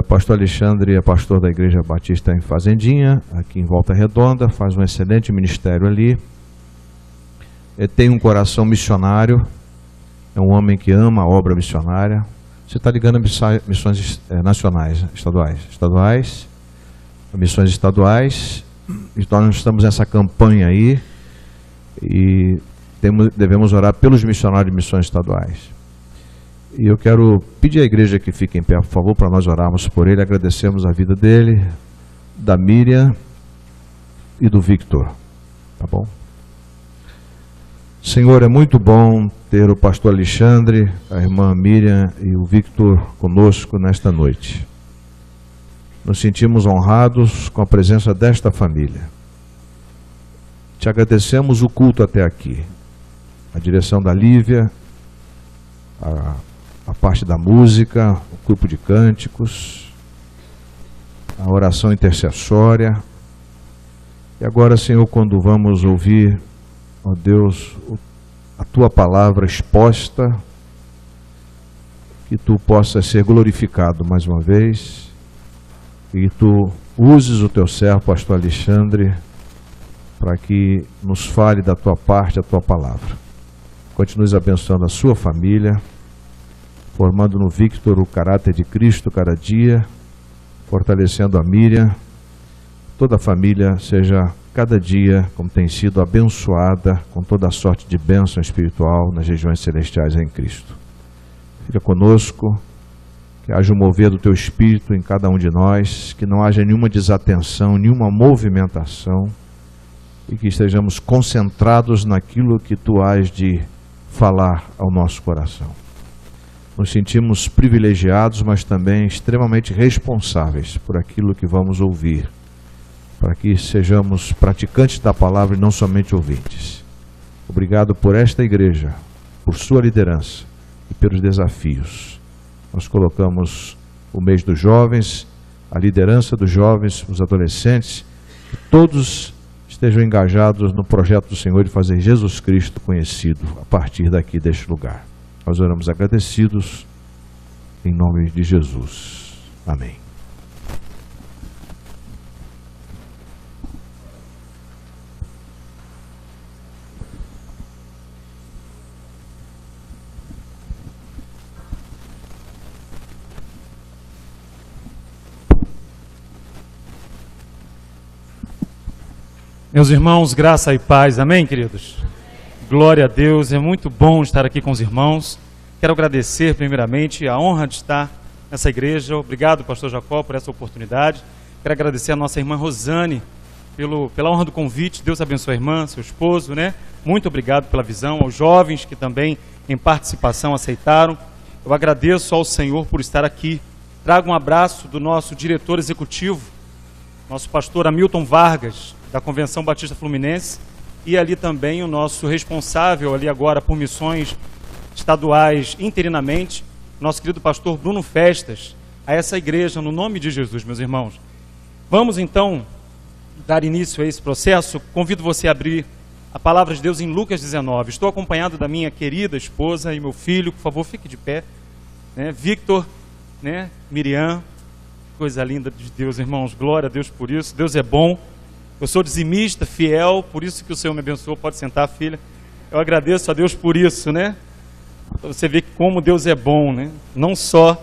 Pastor Alexandre é pastor da Igreja Batista em Fazendinha, aqui em Volta Redonda, faz um excelente ministério ali. Tem um coração missionário, é um homem que ama a obra missionária. Você está ligando a missões nacionais, estaduais, missões estaduais. Então nós estamos nessa campanha aí e devemos orar pelos missionários de missões estaduais. E eu quero pedir à igreja que fique em pé, por favor, para nós orarmos por ele, agradecemos a vida dele, da Miriam e do Victor, tá bom? Senhor, é muito bom ter o pastor Alexandre, a irmã Miriam e o Victor conosco nesta noite. Nos sentimos honrados com a presença desta família. Te agradecemos o culto até aqui, a direção da Lívia, a parte da música, o grupo de cânticos, a oração intercessória. E agora, Senhor, quando vamos ouvir, ó Deus, a Tua palavra exposta, que Tu possas ser glorificado mais uma vez, e que Tu uses o Teu servo, pastor Alexandre, para que nos fale da Tua parte, a Tua palavra. Continues abençoando a sua família, formando no Victor o caráter de Cristo cada dia, fortalecendo a Miriam, toda a família seja cada dia, como tem sido, abençoada com toda a sorte de bênção espiritual nas regiões celestiais em Cristo. Fica conosco, que haja um mover do Teu Espírito em cada um de nós, que não haja nenhuma desatenção, nenhuma movimentação, e que estejamos concentrados naquilo que Tu hás de falar ao nosso coração. Nos sentimos privilegiados, mas também extremamente responsáveis por aquilo que vamos ouvir, para que sejamos praticantes da palavra e não somente ouvintes. Obrigado por esta igreja, por sua liderança e pelos desafios. Nós colocamos o mês dos jovens, a liderança dos jovens, os adolescentes, que todos estejam engajados no projeto do Senhor de fazer Jesus Cristo conhecido a partir daqui deste lugar. Nós oramos agradecidos em nome de Jesus. Amém. Meus irmãos, graça e paz, amém, queridos? Glória a Deus, é muito bom estar aqui com os irmãos. Quero agradecer primeiramente a honra de estar nessa igreja. Obrigado, pastor Jacó, por essa oportunidade. Quero agradecer a nossa irmã Rosane pela honra do convite. Deus abençoe a irmã, seu esposo, né? Muito obrigado pela visão, aos jovens que também em participação aceitaram. Eu agradeço ao Senhor por estar aqui. Trago um abraço do nosso diretor executivo, nosso pastor Hamilton Vargas, da Convenção Batista Fluminense, e ali também o nosso responsável ali agora por missões estaduais interinamente, nosso querido pastor Bruno Festas, a essa igreja, no nome de Jesus, meus irmãos. Vamos então dar início a esse processo. Convido você a abrir a palavra de Deus em Lucas 19. Estou acompanhado da minha querida esposa e meu filho, por favor, fique de pé, né? Victor, né? Miriam, coisa linda de Deus, irmãos, glória a Deus por isso. Deus é bom. Eu sou dizimista, fiel, por isso que o Senhor me abençoou. Pode sentar, filha. Eu agradeço a Deus por isso, né? Você vê como Deus é bom, né? Não só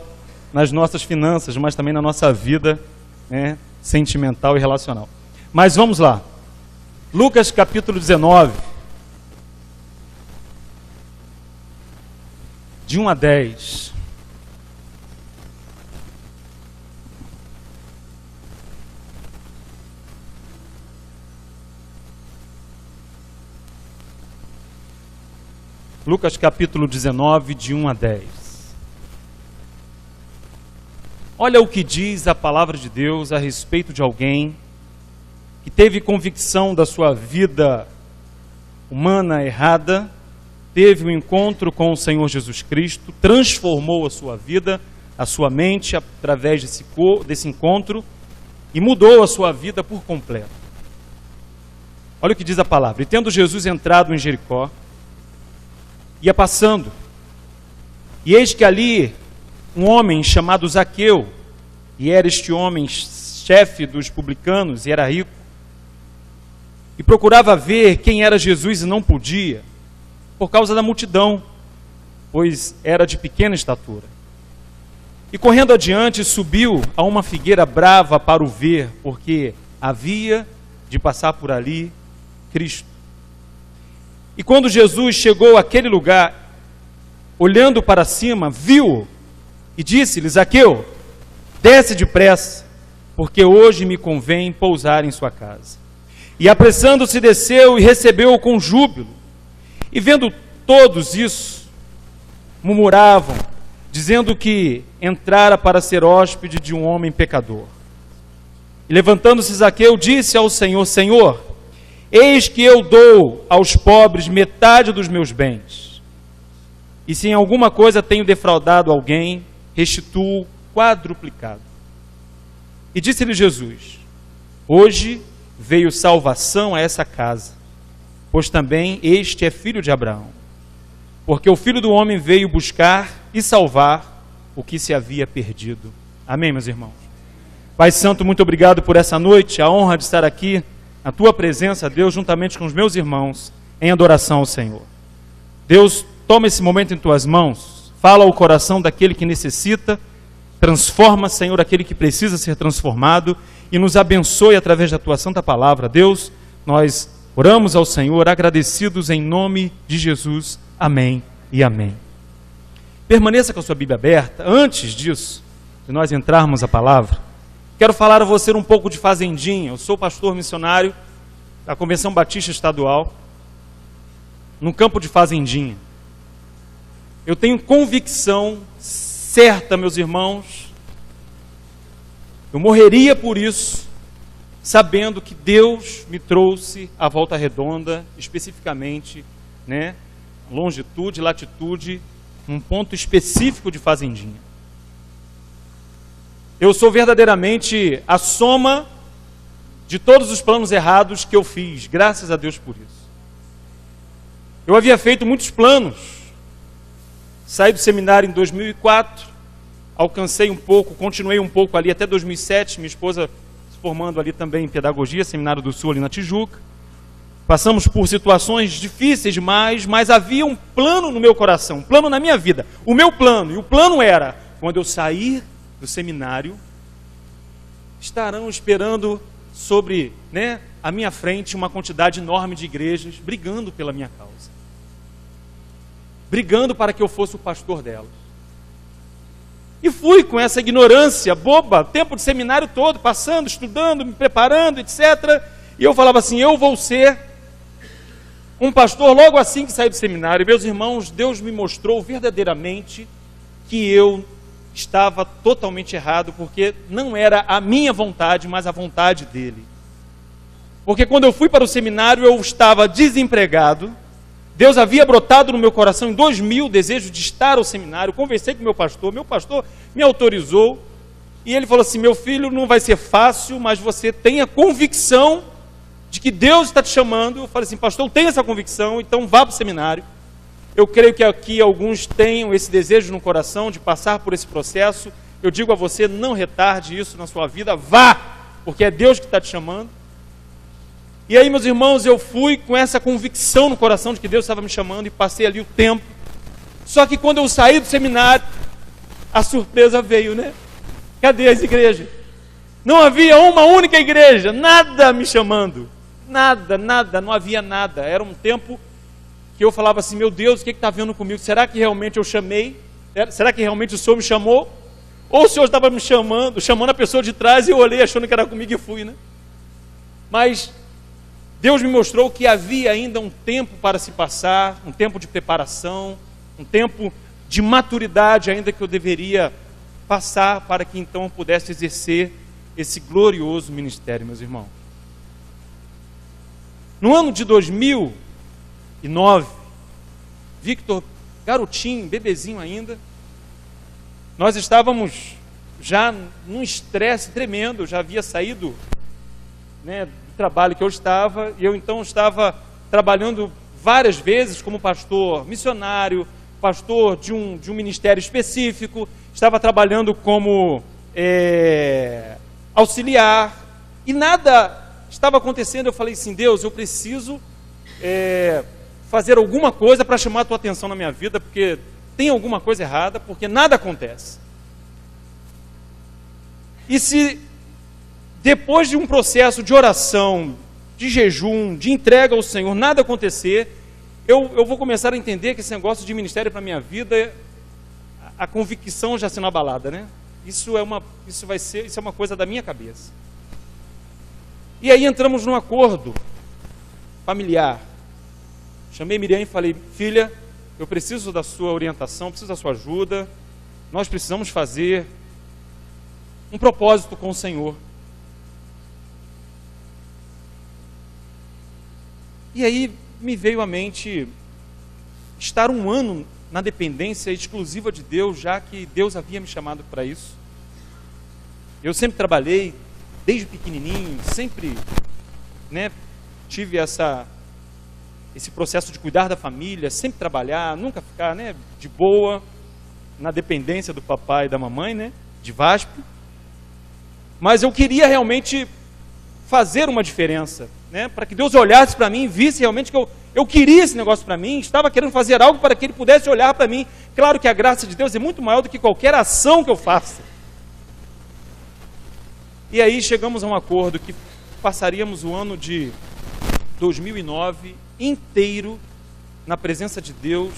nas nossas finanças, mas também na nossa vida, né, sentimental e relacional. Mas vamos lá. Lucas capítulo 19, de 1 a 10. Lucas capítulo 19, de 1 a 10. Olha o que diz a palavra de Deus a respeito de alguém que teve convicção da sua vida humana errada, teve um encontro com o Senhor Jesus Cristo, transformou a sua vida, a sua mente através desse encontro e mudou a sua vida por completo. Olha o que diz a palavra. E tendo Jesus entrado em Jericó, ia passando, e eis que ali um homem chamado Zaqueu, e era este homem chefe dos publicanos e era rico, e procurava ver quem era Jesus e não podia, por causa da multidão, pois era de pequena estatura. E correndo adiante, subiu a uma figueira brava para o ver, porque havia de passar por ali Cristo. E quando Jesus chegou àquele lugar, olhando para cima, viu-o e disse-lhe: Zaqueu, desce depressa, porque hoje me convém pousar em sua casa. E apressando-se desceu e recebeu-o com júbilo. E vendo todos isso, murmuravam, dizendo que entrara para ser hóspede de um homem pecador. E levantando-se Zaqueu, disse ao Senhor: Senhor, eis que eu dou aos pobres metade dos meus bens. E se em alguma coisa tenho defraudado alguém, restituo quadruplicado. E disse-lhe Jesus: hoje veio salvação a essa casa, pois também este é filho de Abraão. Porque o Filho do Homem veio buscar e salvar o que se havia perdido. Amém, meus irmãos? Pai Santo, muito obrigado por essa noite, a honra de estar aqui na Tua presença, Deus, juntamente com os meus irmãos, em adoração ao Senhor. Deus, toma esse momento em Tuas mãos, fala ao coração daquele que necessita, transforma, Senhor, aquele que precisa ser transformado e nos abençoe através da Tua santa palavra. Deus, nós oramos ao Senhor agradecidos em nome de Jesus. Amém e amém. Permaneça com a sua Bíblia aberta. Antes disso, de nós entrarmos a palavra, quero falar a você um pouco de fazendinha. Eu sou pastor missionário da Convenção Batista Estadual, no campo de fazendinha. Eu tenho convicção certa, meus irmãos, eu morreria por isso, sabendo que Deus me trouxe à Volta Redonda, especificamente, longitude, latitude, um ponto específico de fazendinha. Eu sou verdadeiramente a soma de todos os planos errados que eu fiz, graças a Deus por isso. Eu havia feito muitos planos, saí do seminário em 2004, alcancei um pouco, continuei um pouco ali até 2007, minha esposa se formando ali também em pedagogia, Seminário do Sul ali na Tijuca. Passamos por situações difíceis demais, mas havia um plano no meu coração, um plano na minha vida. O meu plano, e o plano era, quando eu sair do seminário, estarão esperando sobre a minha frente uma quantidade enorme de igrejas brigando pela minha causa. Brigando para que eu fosse o pastor delas. E fui com essa ignorância boba, tempo de seminário todo, passando, estudando, me preparando, etc. E eu falava assim: eu vou ser um pastor logo assim que saí do seminário. E, meus irmãos, Deus me mostrou verdadeiramente que eu estava totalmente errado, porque não era a minha vontade, mas a vontade dele. Porque quando eu fui para o seminário, eu estava desempregado. Deus havia brotado no meu coração em 2000 o desejo de estar ao seminário. Conversei com meu pastor me autorizou, e ele falou assim: meu filho, não vai ser fácil, mas você tenha convicção de que Deus está te chamando. Eu falei assim: pastor, eu tenho essa convicção, então vá para o seminário. Eu creio que aqui alguns tenham esse desejo no coração de passar por esse processo. Eu digo a você, não retarde isso na sua vida, vá, porque é Deus que está te chamando. E aí, meus irmãos, eu fui com essa convicção no coração de que Deus estava me chamando e passei ali o tempo. Só que quando eu saí do seminário, a surpresa veio, Cadê as igrejas? Não havia uma única igreja, nada me chamando. Nada, não havia nada. Era um tempo que eu falava assim: meu Deus, o que está vendo comigo? Será que realmente eu chamei? Será que realmente o Senhor me chamou? Ou o Senhor estava me chamando a pessoa de trás, e eu olhei achando que era comigo e fui, Mas Deus me mostrou que havia ainda um tempo para se passar, um tempo de preparação, um tempo de maturidade ainda que eu deveria passar para que então eu pudesse exercer esse glorioso ministério, meus irmãos. No ano de 2009, Victor, garotinho, bebezinho ainda, nós estávamos já num estresse tremendo. Eu já havia saído do trabalho que eu estava, e eu então estava trabalhando várias vezes como pastor missionário, pastor de um ministério específico, estava trabalhando como auxiliar, e nada estava acontecendo. Eu falei assim, Deus, eu preciso fazer alguma coisa para chamar a tua atenção na minha vida, porque tem alguma coisa errada, porque nada acontece. E se depois de um processo de oração, de jejum, de entrega ao Senhor, nada acontecer, eu vou começar a entender que esse negócio de ministério para a minha vida, a convicção já sendo abalada, né? Isso é uma coisa da minha cabeça. E aí entramos num acordo familiar. Chamei Miriam e falei, filha, eu preciso da sua orientação, preciso da sua ajuda, nós precisamos fazer um propósito com o Senhor. E aí me veio à mente estar um ano na dependência exclusiva de Deus, já que Deus havia me chamado para isso. Eu sempre trabalhei, desde pequenininho, sempre, né, tive esse processo de cuidar da família, sempre trabalhar, nunca ficar, né, de boa, na dependência do papai e da mamãe, né, de VASP. Mas eu queria realmente fazer uma diferença, né, para que Deus olhasse para mim e visse realmente que eu queria esse negócio para mim, estava querendo fazer algo para que Ele pudesse olhar para mim. Claro que a graça de Deus é muito maior do que qualquer ação que eu faça. E aí chegamos a um acordo que passaríamos o ano de 2009 inteiro na presença de Deus,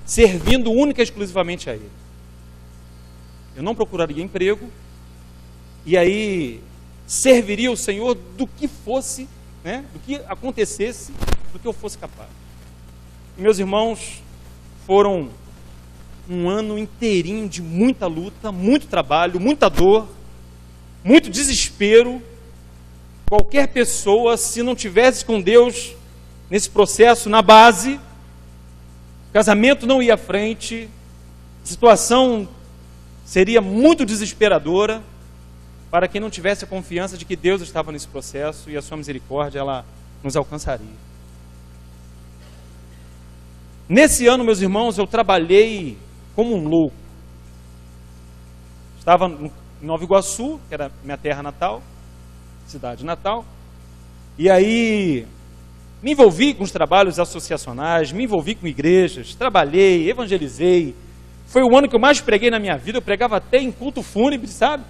servindo única e exclusivamente a Ele. Eu não procuraria emprego, e aí serviria o Senhor do que fosse, né, do que acontecesse, do que eu fosse capaz. E, meus irmãos, foram um ano inteirinho de muita luta, muito trabalho, muita dor, muito desespero. Qualquer pessoa, se não tivesse com Deus nesse processo, na base, o casamento não ia à frente, a situação seria muito desesperadora para quem não tivesse a confiança de que Deus estava nesse processo e a sua misericórdia, ela nos alcançaria. Nesse ano, meus irmãos, eu trabalhei como um louco. Estava em Nova Iguaçu, que era minha terra natal, cidade natal, e aí me envolvi com os trabalhos associacionais, me envolvi com igrejas, trabalhei, evangelizei. Foi o ano que eu mais preguei na minha vida. Eu pregava até em culto fúnebre, sabe?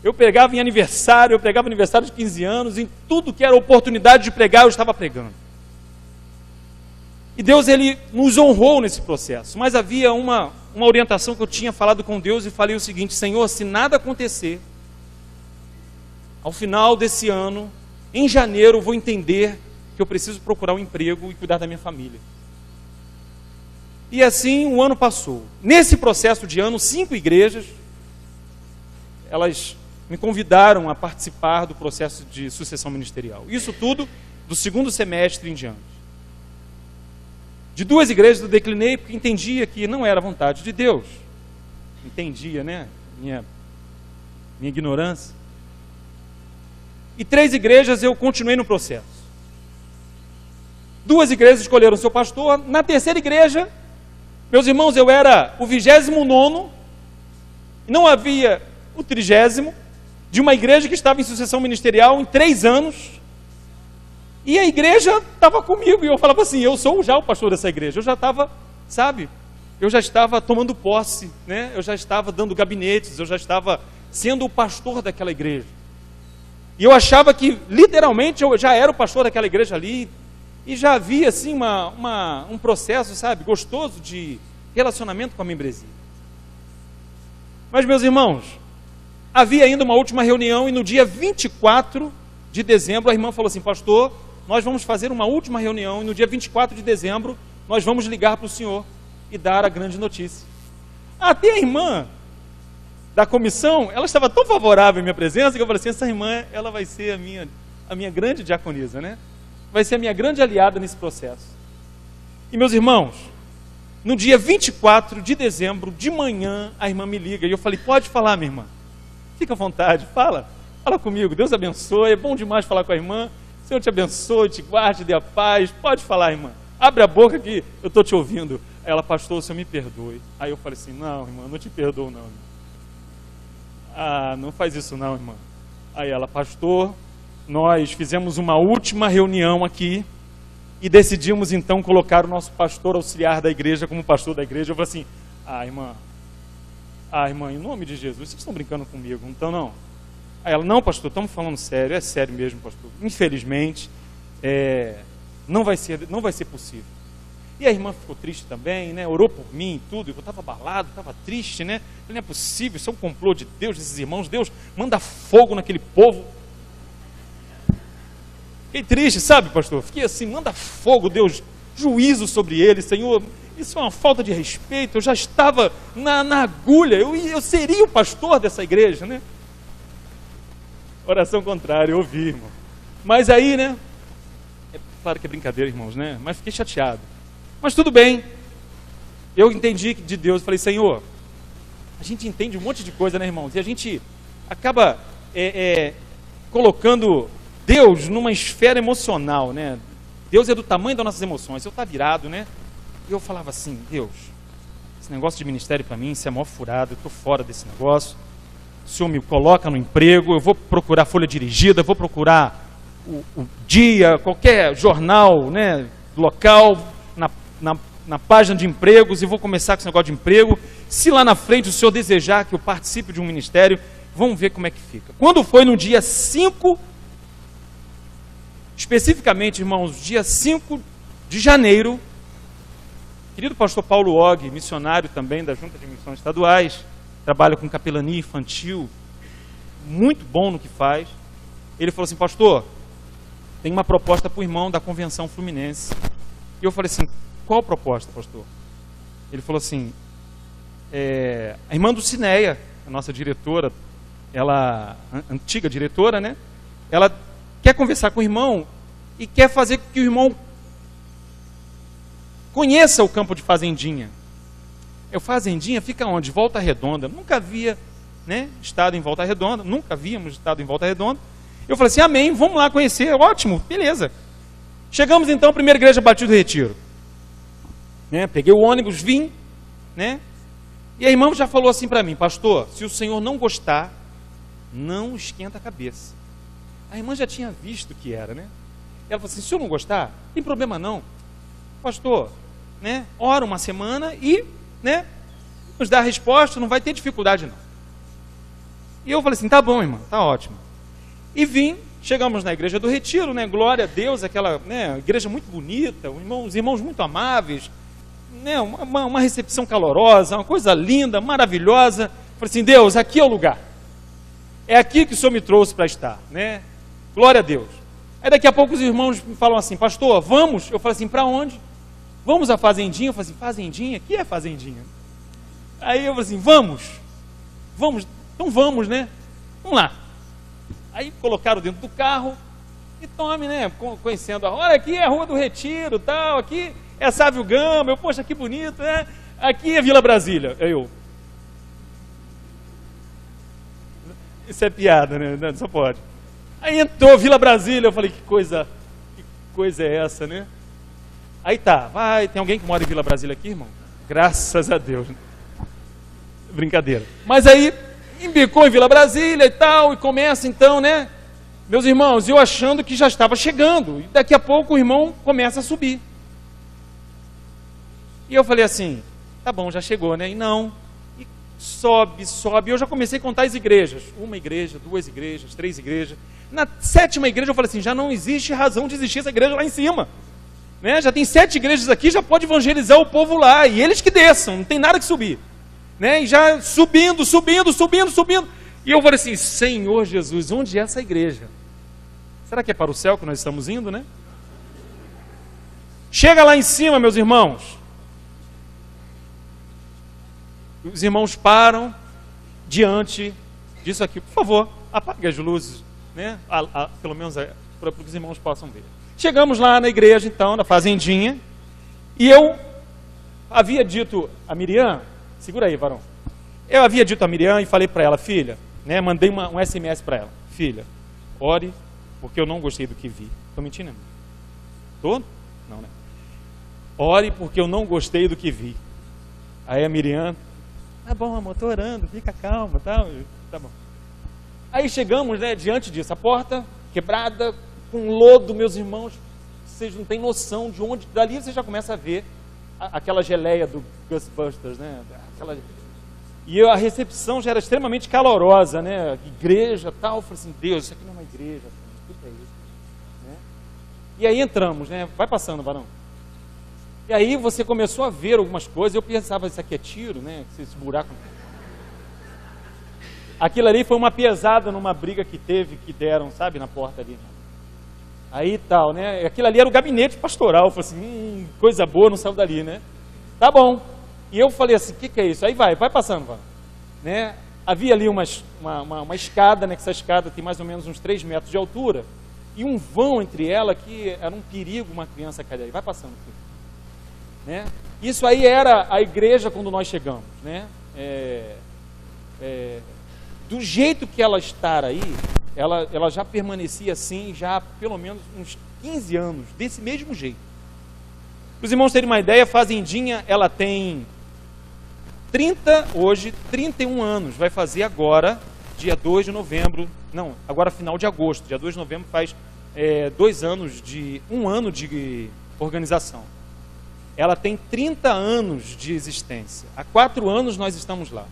Eu pregava em aniversário, eu pregava aniversário de 15 anos, em tudo que era oportunidade de pregar, eu estava pregando. E Deus, Ele nos honrou nesse processo, mas havia uma orientação que eu tinha falado com Deus e falei o seguinte: Senhor, se nada acontecer, ao final desse ano, em janeiro, eu vou entender que eu preciso procurar um emprego e cuidar da minha família. E assim o ano passou. Nesse processo de ano, 5 igrejas, elas me convidaram a participar do processo de sucessão ministerial. Isso tudo do segundo semestre em diante. De 2 igrejas eu declinei porque entendia que não era a vontade de Deus. Entendia, né? Minha ignorância. E 3 igrejas eu continuei no processo. 2 igrejas escolheram seu pastor. Na terceira igreja, meus irmãos, eu era o 29º, não havia o 30º, de uma igreja que estava em sucessão ministerial em 3 anos. E a igreja estava comigo, e eu falava assim, eu sou já o pastor dessa igreja. Eu já estava, sabe, eu já estava tomando posse, né? Eu já estava dando gabinetes, eu já estava sendo o pastor daquela igreja. E eu achava que, literalmente, eu já era o pastor daquela igreja ali, e já havia, assim, um processo, sabe, gostoso de relacionamento com a membresia. Mas, meus irmãos, havia ainda uma última reunião, e no dia 24 de dezembro, a irmã falou assim, pastor, nós vamos fazer uma última reunião, e no dia 24 de dezembro, nós vamos ligar para o senhor e dar a grande notícia. Até a irmã da comissão, ela estava tão favorável à minha presença, que eu falei assim, essa irmã, ela vai ser a minha grande diaconisa, né? Vai ser a minha grande aliada nesse processo. E meus irmãos, no dia 24 de dezembro, de manhã, a irmã me liga, e eu falei, pode falar, minha irmã, fica à vontade, fala comigo, Deus abençoe, é bom demais falar com a irmã, Senhor te abençoe, te guarde, dê a paz, pode falar, irmã, abre a boca que eu estou te ouvindo. Aí ela, pastor, o senhor me perdoe. Aí eu falei assim, não, irmã, não te perdoo não. Ah, não faz isso não, irmã. Aí ela, pastor, nós fizemos uma última reunião aqui e decidimos então colocar o nosso pastor auxiliar da igreja como pastor da igreja. Eu falei assim, irmã, em nome de Jesus, vocês estão brincando comigo, não estão não? Aí ela, não pastor, estamos falando sério, é sério mesmo pastor, infelizmente, não vai ser possível. E a irmã ficou triste também, né? Orou por mim e tudo, eu estava abalado, estava triste, né? Não é possível, isso é um complô de Deus, desses irmãos, Deus manda fogo naquele povo. Fiquei triste, sabe, pastor? Fiquei assim, manda fogo, Deus, juízo sobre eles, Senhor, isso é uma falta de respeito, eu já estava na agulha, eu seria o pastor dessa igreja, né? Oração contrária, eu ouvi, irmão. Mas aí, né? É claro que é brincadeira, irmãos, né? Mas fiquei chateado. Mas tudo bem, eu entendi de Deus, falei, Senhor, a gente entende um monte de coisa, né, irmãos? E a gente acaba colocando Deus numa esfera emocional, né? Deus é do tamanho das nossas emoções, eu estava virado, né? E eu falava assim, Deus, esse negócio de ministério para mim, isso é mó furado, eu estou fora desse negócio, o Senhor me coloca no emprego, eu vou procurar folha dirigida, vou procurar o dia, qualquer jornal, né, local, na página de empregos e vou começar com esse negócio de emprego. Se lá na frente o senhor desejar que eu participe de um ministério, vamos ver como é que fica. Quando foi no dia 5, especificamente, irmãos, dia 5 de janeiro, querido pastor Paulo Og, missionário também da Junta de Missões Estaduais, trabalha com capelania infantil, muito bom no que faz, ele falou assim, pastor, tem uma proposta para o irmão da Convenção Fluminense. E eu falei assim, qual proposta, pastor? Ele falou assim, a irmã Dulcineia, a nossa diretora, ela, antiga diretora, né? Ela quer conversar com o irmão e quer fazer com que o irmão conheça o campo de Fazendinha. Fazendinha fica onde? Volta Redonda. Nunca havia, né, estado em Volta Redonda, nunca havíamos estado em Volta Redonda. Eu falei assim, amém, vamos lá conhecer, ótimo, beleza. Chegamos então à primeira igreja Batista do Retiro. Né? Peguei o ônibus, vim, né? E a irmã já falou assim para mim, pastor, se o senhor não gostar, não esquenta a cabeça. A irmã já tinha visto o que era, né? Ela falou assim, se o senhor não gostar, não tem problema não. Pastor, né? Ora uma semana e, né, nos dá a resposta, não vai ter dificuldade não. E eu falei assim, tá bom, irmã, tá ótimo. E vim, chegamos na igreja do Retiro, né? Glória a Deus, aquela, né, igreja muito bonita, os irmãos muito amáveis, né? Uma recepção calorosa, uma coisa linda, maravilhosa. Falei assim, Deus, aqui é o lugar. É aqui que o Senhor me trouxe para estar, né? Glória a Deus. Aí daqui a pouco os irmãos me falam assim, pastor, vamos? Eu falei assim, para onde? Vamos à Fazendinha? Eu falei assim, Fazendinha? O que é Fazendinha? Aí eu falei assim, vamos, então vamos, né? Vamos lá. Aí colocaram dentro do carro e tome, né? Conhecendo, olha, aqui é a Rua do Retiro, tal, aqui é Sávio Gama, poxa, que bonito, né? Aqui é Vila Brasília. Isso é piada, né? Só pode. Aí entrou Vila Brasília, eu falei, que coisa é essa, né? Aí tá, tem alguém que mora em Vila Brasília aqui, irmão? Graças a Deus. Brincadeira. Mas aí embicou em Vila Brasília e tal, e começa então, né? Meus irmãos, eu achando que já estava chegando, e daqui a pouco o irmão começa a subir. E eu falei assim, tá bom, já chegou, né? E não, e sobe, e eu já comecei a contar as igrejas. 1 igreja, 2 igrejas, 3 igrejas. Na 7ª igreja eu falei assim, já não existe razão de existir essa igreja lá em cima. Né? Já tem 7 igrejas aqui, já pode evangelizar o povo lá, e eles que desçam, não tem nada que subir. Né? E já subindo. E eu falei assim, Senhor Jesus, onde é essa igreja? Será que é para o céu que nós estamos indo, né? Chega lá em cima, meus irmãos. Os irmãos param diante disso aqui. Por favor, apague as luzes, né? Pelo menos para que os irmãos possam ver. Chegamos lá na igreja, então, na Fazendinha. E eu havia dito a Miriam, segura aí, varão. Eu havia dito a Miriam e falei para ela, filha, né? Mandei um SMS para ela. Filha, ore, porque eu não gostei do que vi. Estou mentindo, irmão? Estou? Não, né? Ore, porque eu não gostei do que vi. Aí a Miriam, tá bom, amor, estou orando, fica calma, tá bom. Aí chegamos, né, diante disso, a porta quebrada, com lodo, meus irmãos, vocês não têm noção de onde, dali você já começa a ver aquela geleia do Ghostbusters, né? E a recepção já era extremamente calorosa, né? Igreja e tal. Eu falei assim, Deus, isso aqui não é uma igreja, o que é isso? Né? E aí entramos, né? Vai passando, varão. E aí você começou a ver algumas coisas. Eu pensava, isso aqui é tiro, né? Esse buraco. Aquilo ali foi uma pesada numa briga que deram, sabe, na porta ali. Aí tal, né? Aquilo ali era o gabinete pastoral. Eu falei assim, coisa boa, não saiu dali, né? Tá bom. E eu falei assim, o que é isso? Aí vai passando, vai. Né? Havia ali uma escada, né? Que essa escada tem mais ou menos uns 3 metros de altura. E um vão entre ela que era um perigo uma criança cair ali. Vai passando, filho. Né? Isso aí era a igreja quando nós chegamos, né? Do jeito que ela está aí, ela já permanecia assim, já há pelo menos uns 15 anos, desse mesmo jeito. Para os irmãos terem uma ideia, Fazendinha, ela tem 31 anos, vai fazer agora, dia 2 de novembro, não, agora final de agosto, dia 2 de novembro faz 1 ano de organização. Ela tem 30 anos de existência, há 4 anos nós estamos lá.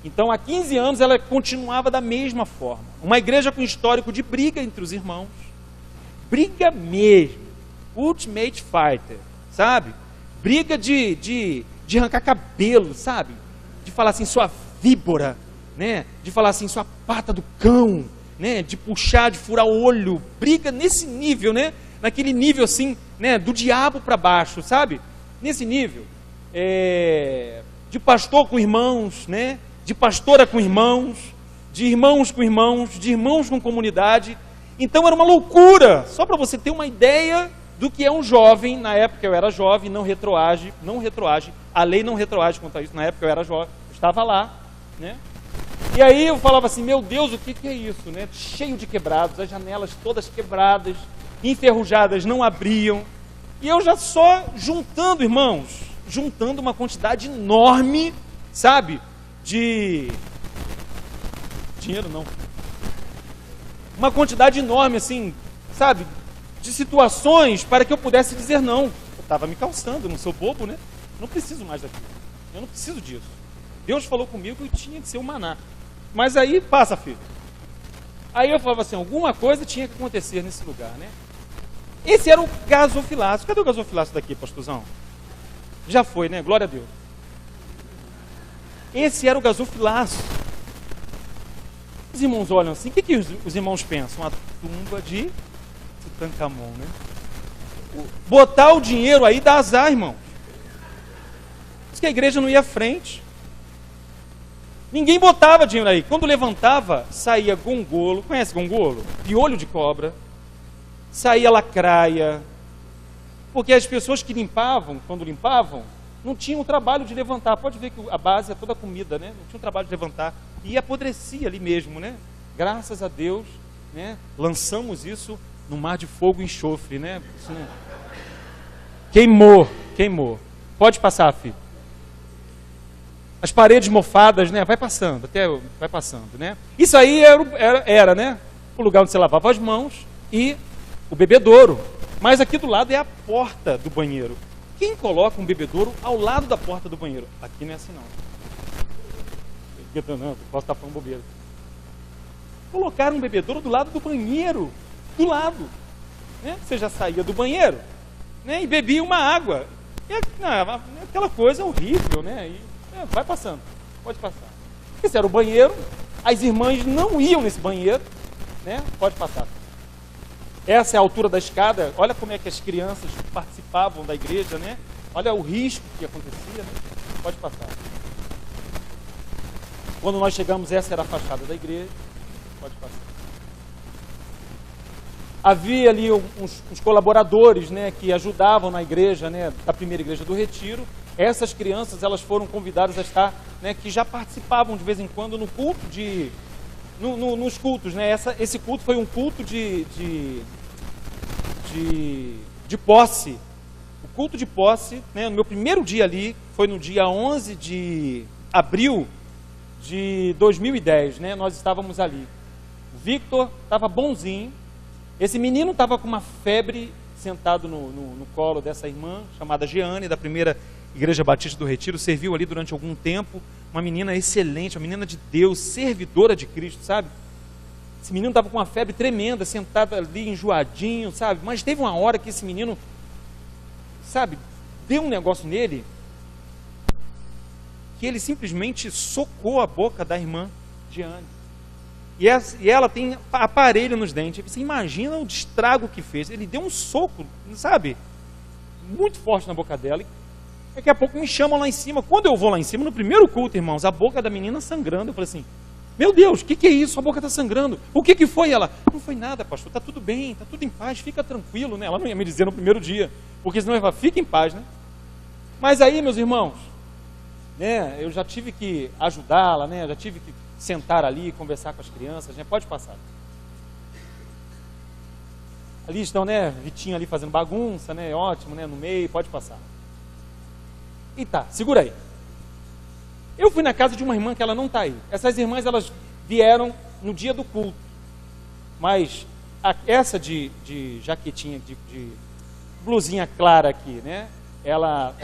Então, há 15 anos, ela continuava da mesma forma. Uma igreja com histórico de briga entre os irmãos. Briga mesmo. Ultimate fighter, sabe? Briga de arrancar cabelo, sabe? De falar assim, sua víbora, né? De falar assim, sua pata do cão, né? De puxar, de furar o olho. Briga nesse nível, né? Naquele nível assim, né? Do diabo para baixo, sabe? Nesse nível. De pastor com irmãos, né? De pastora com irmãos, de irmãos com irmãos, de irmãos com comunidade. Então era uma loucura, só para você ter uma ideia do que é um jovem. Na época eu era jovem, não retroage, a lei não retroage quanto a isso. Na época eu era jovem, eu estava lá, né? E aí eu falava assim, meu Deus, o que é isso, né? Cheio de quebrados, as janelas todas quebradas, enferrujadas, não abriam. E eu já só juntando, irmãos, juntando uma quantidade enorme, sabe? De dinheiro não, uma quantidade enorme assim, sabe, de situações para que eu pudesse dizer não. Eu estava me calçando, eu não sou bobo, né? Não preciso mais daquilo, eu não preciso disso. Deus falou comigo que eu tinha que ser um maná. Mas aí passa, filho. Aí eu falava assim, alguma coisa tinha que acontecer nesse lugar, né? Esse era o gasofilácio. Cadê o gasofilácio daqui, pastorzão? Já foi, né? Glória a Deus. Esse era o gasofilácio. Os irmãos olham assim, o que os irmãos pensam? Uma tumba de Tutankhamon, né? Botar o dinheiro aí dá azar, irmão. Diz que a igreja não ia à frente. Ninguém botava dinheiro aí. Quando levantava, saía gongolo. Conhece gongolo? Piolho de cobra. Saía lacraia. Porque as pessoas que limpavam, quando limpavam, não tinham o trabalho de levantar. Pode ver que a base é toda comida, né? Não tinha o trabalho de levantar. E apodrecia ali mesmo, né? Graças a Deus, né? Lançamos isso no mar de fogo e enxofre, né? Queimou. Pode passar, filho. As paredes mofadas, né? Vai passando, né? Isso aí era, né? O lugar onde você lavava as mãos e o bebedouro. Mas aqui do lado é a porta do banheiro. Quem coloca um bebedouro ao lado da porta do banheiro? Aqui não é assim não. Não, posso estar falando bobeira. Colocaram um bebedouro do lado do banheiro. Do lado. Né? Você já saía do banheiro, né? E bebia uma água. Aquela coisa horrível, né? Vai passando. Pode passar. Esse era o banheiro. As irmãs não iam nesse banheiro, né? Pode passar. Essa é a altura da escada. Olha como é que as crianças participavam da igreja, né? Olha o risco que acontecia, né? Pode passar. Quando nós chegamos, essa era a fachada da igreja. Pode passar. Havia ali uns colaboradores, né, que ajudavam na igreja, né, da primeira igreja do Retiro. Essas crianças, elas foram convidadas a estar, né, que já participavam de vez em quando no culto nos cultos, né? Esse culto foi um culto de posse. O culto de posse, né? No meu primeiro dia ali, foi no dia 11 de abril de 2010, né? Nós estávamos ali. O Victor estava bonzinho. Esse menino estava com uma febre, sentado no colo dessa irmã, chamada Jeane, da primeira Igreja Batista do Retiro, serviu ali durante algum tempo, uma menina excelente, uma menina de Deus, servidora de Cristo, sabe? Esse menino estava com uma febre tremenda, sentado ali, enjoadinho, sabe? Mas teve uma hora que esse menino, sabe, deu um negócio nele, que ele simplesmente socou a boca da irmã Jeane. E ela tem aparelho nos dentes. Você imagina o estrago que fez. Ele deu um soco, sabe, muito forte na boca dela. E daqui a pouco me chamam lá em cima. Quando eu vou lá em cima, no primeiro culto, irmãos, a boca da menina sangrando. Eu falei assim, meu Deus, o que é isso? A boca está sangrando. O que foi? Ela, não foi nada, pastor, está tudo bem, está tudo em paz, fica tranquilo, né? Ela não ia me dizer no primeiro dia, porque senão eu ia falar, fica em paz, né? Mas aí, meus irmãos, né, eu já tive que ajudá-la, né? Já tive que sentar ali, conversar com as crianças, né? Pode passar. Ali estão, né, Vitinho ali fazendo bagunça, né? Ótimo, né? No meio, pode passar. E tá, segura aí. Eu fui na casa de uma irmã que ela não está aí. Essas irmãs, elas vieram no dia do culto. Mas essa de jaquetinha, de blusinha clara aqui, né? Ela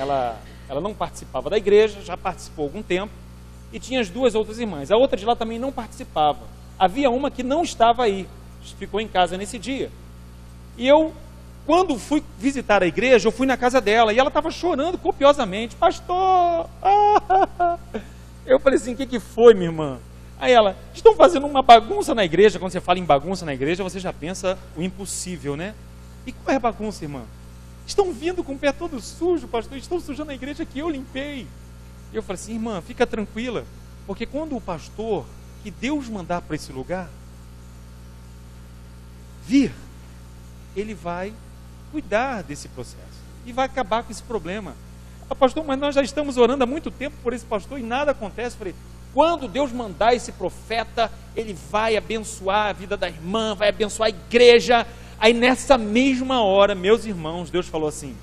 não participava da igreja, já participou há algum tempo. E tinha as duas outras irmãs. A outra de lá também não participava. Havia uma que não estava aí, ficou em casa nesse dia. E eu, quando fui visitar a igreja, eu fui na casa dela e ela estava chorando copiosamente. Pastor! Eu falei assim, o que foi, minha irmã? Aí ela, estão fazendo uma bagunça na igreja. Quando você fala em bagunça na igreja, você já pensa o impossível, né? E qual é a bagunça, irmã? Estão vindo com o pé todo sujo, pastor, estão sujando a igreja que eu limpei. E eu falei assim, irmã, fica tranquila, porque quando o pastor que Deus mandar para esse lugar vir, ele vai cuidar desse processo e vai acabar com esse problema. Ah, pastor, mas nós já estamos orando há muito tempo por esse pastor e nada acontece. Eu falei, quando Deus mandar esse profeta, ele vai abençoar a vida da irmã, vai abençoar a igreja. Aí nessa mesma hora, meus irmãos, Deus falou assim,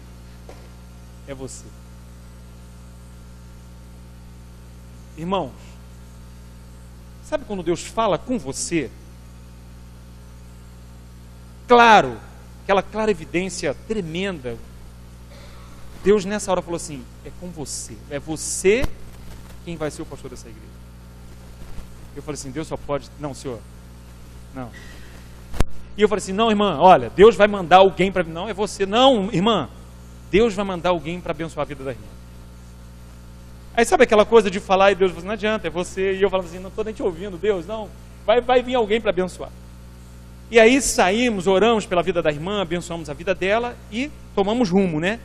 é você. Irmãos, sabe quando Deus fala com você? Claro, aquela clara evidência tremenda. Deus nessa hora falou assim, é com você. É você quem vai ser o pastor dessa igreja. Eu falei assim, Deus só pode... Não, senhor. Não. E eu falei assim, não, irmã, olha, Deus vai mandar alguém para... Não, é você. Não, irmã, Deus vai mandar alguém para abençoar a vida da irmã. Aí sabe aquela coisa de falar e Deus fala assim, não adianta, é você. E eu falo assim, não estou nem te ouvindo, Deus, não. Vai vir alguém para abençoar. E aí saímos, oramos pela vida da irmã, abençoamos a vida dela e tomamos rumo, né?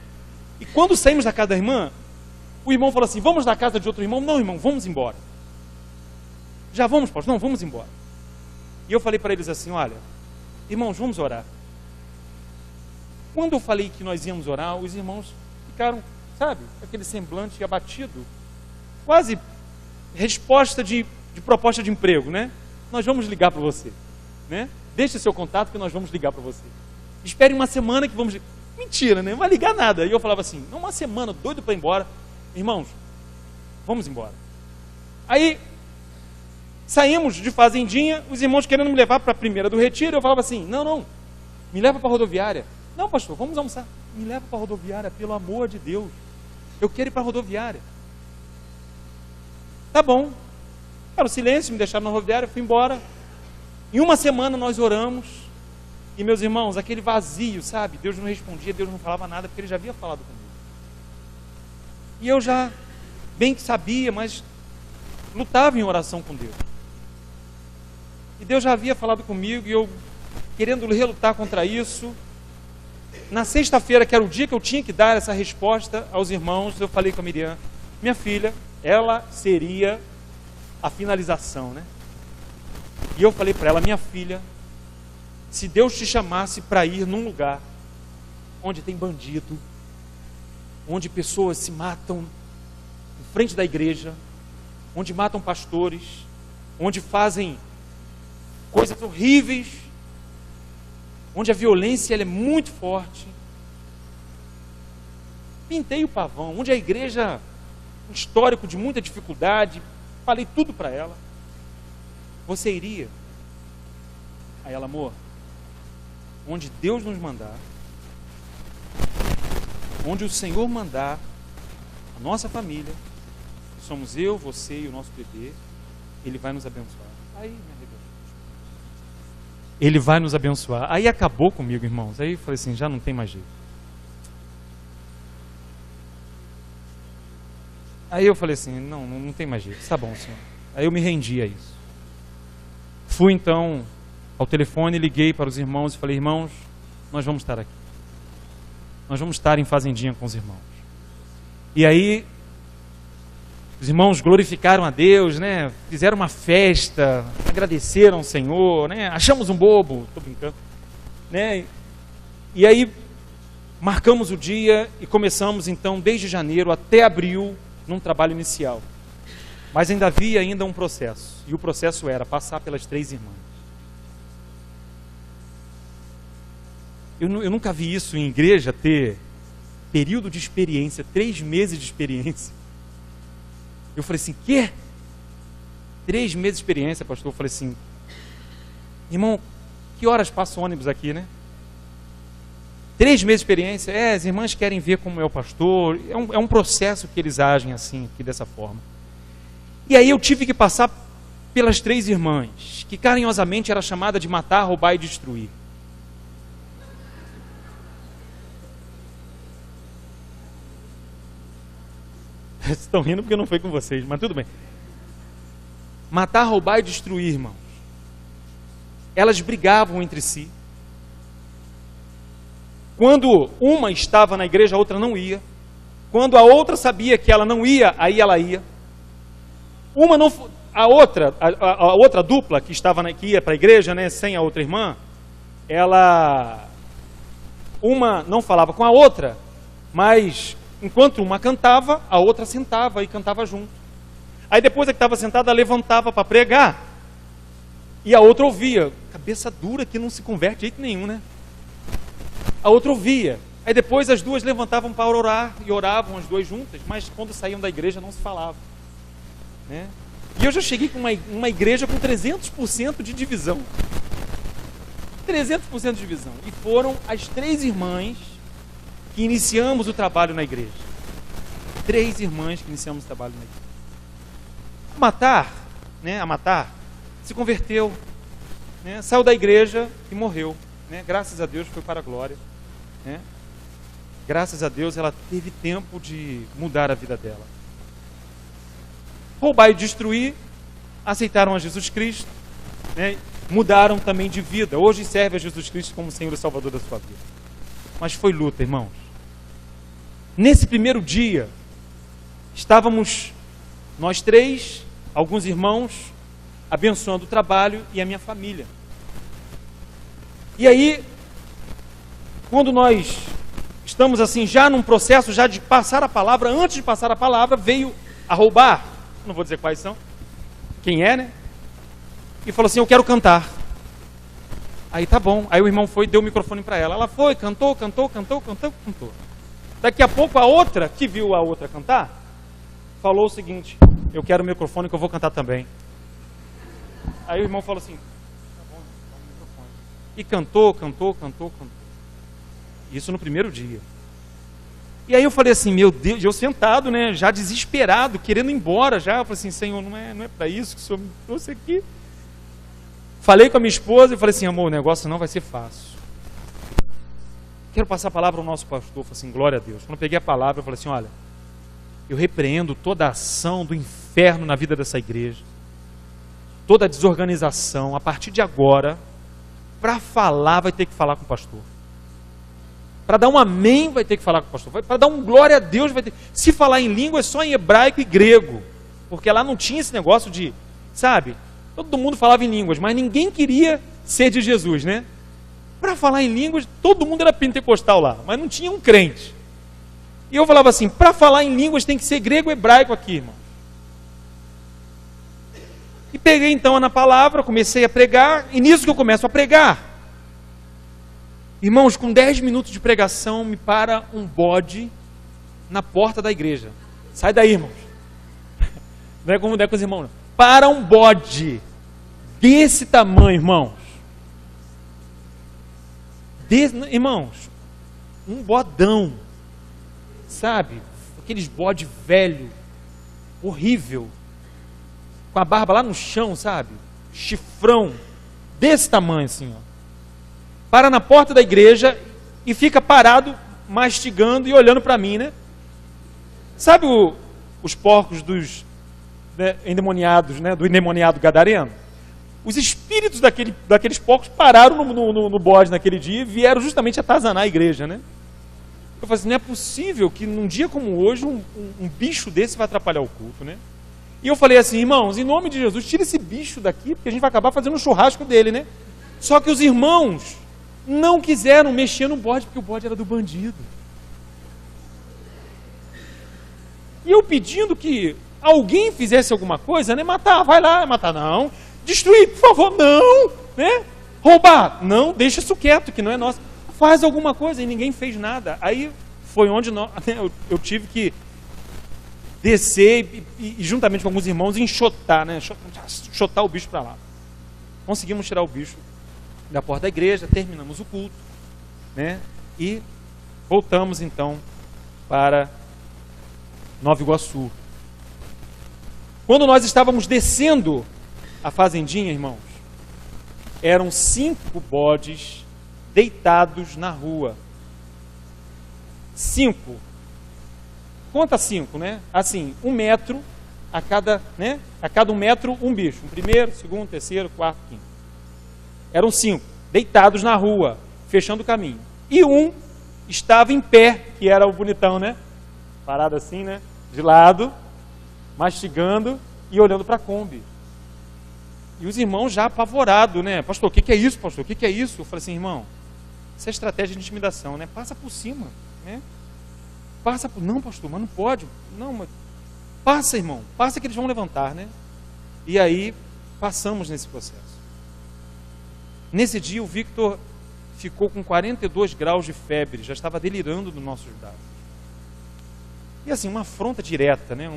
E quando saímos da casa da irmã, o irmão falou assim, vamos na casa de outro irmão? Não, irmão, vamos embora. Já vamos, pastor? Não, vamos embora. E eu falei para eles assim, olha, irmãos, vamos orar. Quando eu falei que nós íamos orar, os irmãos ficaram, sabe, aquele semblante abatido. Quase resposta de proposta de emprego, né? Nós vamos ligar para você, né? Deixe seu contato que nós vamos ligar para você. Espere uma semana que vamos... Mentira, né? Não vai ligar nada. E eu falava assim, não, uma semana, doido para ir embora. Irmãos, vamos embora. Aí, saímos de fazendinha, os irmãos querendo me levar para a primeira do retiro. Eu falava assim, não, me leva para a rodoviária. Não, pastor, vamos almoçar. Me leva para a rodoviária, pelo amor de Deus. Eu quero ir para a rodoviária. Tá bom. Cara, o silêncio, me deixaram na rodoviária, fui embora. Em uma semana nós oramos. E meus irmãos, aquele vazio, sabe? Deus não respondia, Deus não falava nada, porque Ele já havia falado comigo. E eu já, bem que sabia, mas lutava em oração com Deus. E Deus já havia falado comigo, e eu, querendo relutar contra isso, na sexta-feira, que era o dia que eu tinha que dar essa resposta aos irmãos, eu falei com a Miriam, minha filha, ela seria a finalização, né? E eu falei para ela, minha filha, se Deus te chamasse para ir num lugar onde tem bandido, onde pessoas se matam em frente da igreja, onde matam pastores, onde fazem coisas horríveis, onde a violência ela é muito forte, pintei o pavão, onde a igreja, um histórico de muita dificuldade, falei tudo para ela. Você iria? Aí ela, amor, onde Deus nos mandar, onde o Senhor mandar, a nossa família, somos eu, você e o nosso bebê, Ele vai nos abençoar. Aí me arrebentou. Ele vai nos abençoar. Aí acabou comigo, irmãos. Aí eu falei assim, já não tem mais jeito. Aí eu falei assim, não tem mais jeito. Tá bom, Senhor. Aí eu me rendi a isso. Fui então ao telefone, liguei para os irmãos e falei, irmãos, nós vamos estar aqui. Nós vamos estar em fazendinha com os irmãos. E aí, os irmãos glorificaram a Deus, né? Fizeram uma festa, agradeceram ao Senhor, né? Achamos um bobo, estou brincando, né? E aí, marcamos o dia e começamos então, desde janeiro até abril, num trabalho inicial. Mas ainda havia um processo, e o processo era passar pelas 3 irmãs. Eu nunca vi isso em igreja, ter período de experiência, 3 meses de experiência. Eu falei assim, quê? 3 meses de experiência, pastor. Eu falei assim, irmão, que horas passa o ônibus aqui, né? 3 meses de experiência. As irmãs querem ver como é o pastor. É um processo que eles agem assim, aqui dessa forma. E aí eu tive que passar pelas 3 irmãs, que carinhosamente era chamada de matar, roubar e destruir. Vocês estão rindo porque não foi com vocês, mas tudo bem. Matar, roubar e destruir, irmãos. Elas brigavam entre si. Quando uma estava na igreja, a outra não ia. Quando a outra sabia que ela não ia, aí ela ia. A outra dupla que ia para a igreja, né, sem a outra irmã, uma não falava com a outra, mas enquanto uma cantava, a outra sentava e cantava junto. Aí depois a que estava sentada levantava para pregar e a outra ouvia. Cabeça dura que não se converte de jeito nenhum, né? A outra ouvia. Aí depois as duas levantavam para orar e oravam as 2 juntas, mas quando saíam da igreja não se falava, né? E eu já cheguei com uma igreja com 300% de divisão. 300% de divisão. E foram as 3 irmãs que iniciamos o trabalho na igreja. 3 irmãs que iniciamos o trabalho na igreja. A Matar, se converteu, né? Saiu da igreja e morreu, né? Graças a Deus foi para a glória, né? Graças a Deus ela teve tempo de mudar a vida dela. Roubar e destruir, aceitaram a Jesus Cristo, né? Mudaram também de vida. Hoje serve a Jesus Cristo como Senhor e Salvador da sua vida. Mas foi luta, irmãos. Nesse primeiro dia, estávamos nós 3, alguns irmãos, abençoando o trabalho e a minha família. E aí, quando nós estamos assim, já num processo já de passar a palavra, antes de passar a palavra, veio a roubar, não vou dizer quais são, quem é, né? E falou assim, eu quero cantar. Aí tá bom, aí o irmão foi e deu o microfone para ela. Ela foi, cantou. Daqui a pouco a outra, que viu a outra cantar, falou o seguinte, eu quero o microfone que eu vou cantar também. Aí o irmão falou assim, tá bom, dá o microfone. E cantou. Isso no primeiro dia. E aí eu falei assim, meu Deus, eu sentado, né, já desesperado, querendo ir embora já. Eu falei assim, Senhor, não é para isso que o Senhor me trouxe aqui. Falei com a minha esposa e falei assim, amor, o negócio não vai ser fácil. Quero passar a palavra ao nosso pastor. Eu falei assim, glória a Deus. Quando eu peguei a palavra, eu falei assim, olha, eu repreendo toda a ação do inferno na vida dessa igreja, toda a desorganização. A partir de agora, para falar, vai ter que falar com o pastor. Para dar um amém, vai ter que falar com o pastor. Para dar um glória a Deus, vai ter. Se falar em língua, é só em hebraico e grego. Porque lá não tinha esse negócio de, sabe, todo mundo falava em línguas, mas ninguém queria ser de Jesus, né? Para falar em línguas, todo mundo era pentecostal lá, mas não tinha um crente. E eu falava assim, para falar em línguas tem que ser grego e hebraico aqui, irmão. E peguei então na palavra, comecei a pregar, e nisso que eu começo a pregar, irmãos, com 10 minutos de pregação, me para um bode na porta da igreja. Sai daí, irmãos. Não é com os irmãos, não. Para um bode desse tamanho, irmãos. Irmãos, um bodão, sabe? Aqueles bode velho, horrível, com a barba lá no chão, sabe? Chifrão, desse tamanho assim, ó. Para na porta da igreja e fica parado, mastigando e olhando para mim, né? Sabe os porcos dos endemoniados, né? Do endemoniado gadareno? Os espíritos daqueles porcos pararam no bode naquele dia e vieram justamente atazanar a igreja, né? Eu falei assim, não é possível que num dia como hoje um bicho desse vai atrapalhar o culto, né? E eu falei assim, irmãos, em nome de Jesus, tira esse bicho daqui, porque a gente vai acabar fazendo um churrasco dele, né? Só que os irmãos não quiseram mexer no bode, porque o bode era do bandido. E eu pedindo que alguém fizesse alguma coisa, né? Matar, vai lá, matar, não. Destruir, por favor, não. Né? Roubar, não, deixa isso quieto, que não é nosso. Faz alguma coisa, e ninguém fez nada. Aí foi onde eu tive que descer e juntamente com alguns irmãos, enxotar, né? Enxotar o bicho para lá. Conseguimos tirar o bicho da porta da igreja, terminamos o culto, né? E voltamos então para Nova Iguaçu. Quando nós estávamos descendo a fazendinha, irmãos, eram 5 bodes deitados na rua. 5. Conta 5, né? Assim, 1 metro a cada, né? A cada 1 metro, um bicho. Um primeiro, segundo, terceiro, quarto, quinto. Eram 5, deitados na rua, fechando o caminho. E um estava em pé, que era o bonitão, né? Parado assim, né? De lado, mastigando e olhando para a Kombi. E os irmãos já apavorados, né? Pastor, o que é isso, pastor? O que é isso? Eu falei assim, irmão, isso é estratégia de intimidação, né? Passa por cima, né? Passa por... Não, pastor, mas não pode. Não, mas... Passa, irmão. Passa que eles vão levantar, né? E aí, passamos nesse processo. Nesse dia, o Victor ficou com 42 graus de febre, já estava delirando nos nossos braços. E assim, uma afronta direta, né?